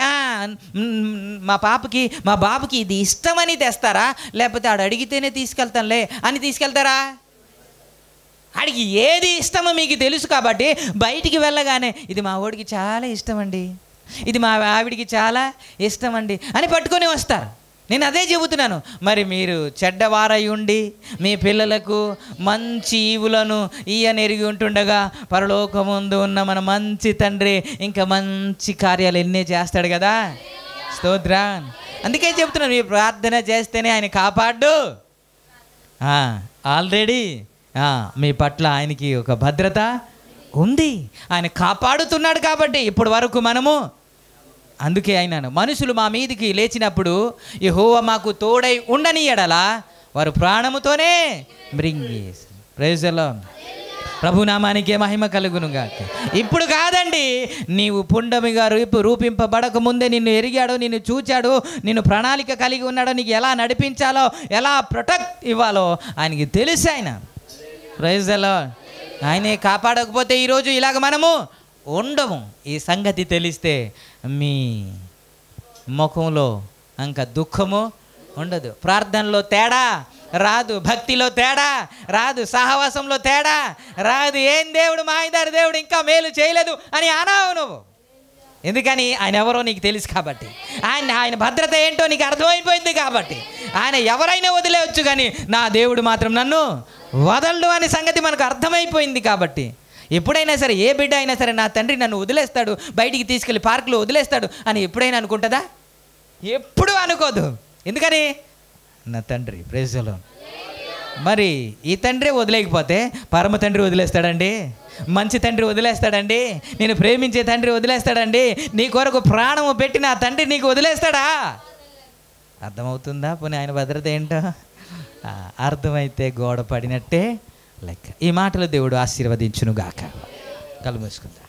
మా బాబుకి ఇది ఇష్టమని తెస్తారా, లేకపోతే ఆడు అడిగితేనే తీసుకెళ్తానులే అని తీసుకెళ్తారా? ఆడికి ఏది ఇష్టమో మీకు తెలుసు కాబట్టి బయటికి వెళ్ళగానే ఇది మా వాడికి చాలా ఇష్టం అండి, ఇది మా ఆవిడికి చాలా ఇష్టం అండి అని పట్టుకొని వస్తారు. నేను అదే చెబుతున్నాను. మరి మీరు చెడ్డవారై ఉండి మీ పిల్లలకు మంచి ఈవులను ఎరిగి ఉంటుండగా పరలోకముందు ఉన్న మన మంచి తండ్రి ఇంకా మంచి కార్యాలు ఎన్నే చేస్తాడు కదా. స్తోత్రం. అందుకే చెబుతున్నాను, మీ ప్రార్థన చేస్తేనే ఆయన కాపాడు. ఆల్రెడీ మీ పట్ల ఆయనకి ఒక భద్రత ఉంది. ఆయన కాపాడుతున్నాడు కాబట్టి ఇప్పటి వరకు మనము. అందుకే ఆయన మనుషులు మా మీదికి లేచినప్పుడు యెహోవా మాకు తోడై ఉండని ఎడల వారు ప్రాణముతోనే మృంగేసి. Praise the lord. ప్రభునామానికే మహిమ కలుగునుగాక. ఇప్పుడు కాదండి, నీవు పుండమిగా రూపింపబడక ముందే నిన్ను ఎరిగాడు, నిన్ను చూచాడు, నిన్ను ప్రణాళిక కలిగి ఉన్నాడో, నీకు ఎలా నడిపించాలో, ఎలా ప్రొటెక్ట్ ఇవ్వాలో ఆయనకి తెలుసు. ఆయన ప్రైజ్ ది లార్డ్. ఆయనే కాపాడకపోతే ఈరోజు ఇలాగ మనము ఉండము. ఈ సంగతి తెలిస్తే మీ ముఖంలో ఇంకా దుఃఖము ఉండదు. ప్రార్థనలో తేడా రాదు, భక్తిలో తేడా రాదు, సహవాసంలో తేడా రాదు. ఏం దేవుడు మాయదారి దేవుడు ఇంకా మేలు చేయలేదు అని అనావు నువ్వు. ఎందుకని? ఆయన ఎవరో నీకు తెలుసు కాబట్టి, ఆయన భద్రత ఏంటో నీకు అర్థమైపోయింది కాబట్టి. ఆయన ఎవరైనా వదిలేవచ్చు కానీ నా దేవుడు మాత్రం నన్ను వదలడు అనే సంగతి మనకు అర్థమైపోయింది కాబట్టి ఎప్పుడైనా సరే ఏ బిడ్డ అయినా సరే నా తండ్రి నన్ను వదిలేస్తాడు, బయటికి తీసుకెళ్ళి పార్కులో వదిలేస్తాడు అని ఎప్పుడైనా అనుకుంటుందా? ఎప్పుడు అనుకోదు. ఎందుకని? నా తండ్రి. Praise the lord. మరి ఈ తండ్రి వదిలేకపోతే పరమ తండ్రి వదిలేస్తాడండి? మంచి తండ్రి వదిలేస్తాడండి? నేను ప్రేమించే తండ్రి వదిలేస్తాడండి? నీ కొరకు ప్రాణము పెట్టి నా తండ్రి నీకు వదిలేస్తాడా? అర్థమవుతుందా? పోనీ ఆయన భద్రత ఏంటో అర్థమైతే గోడ పడినట్టే లెక్క. ఈ మాటలు దేవుడు ఆశీర్వదించునుగాక. కళ్ళు మూసుకుందా.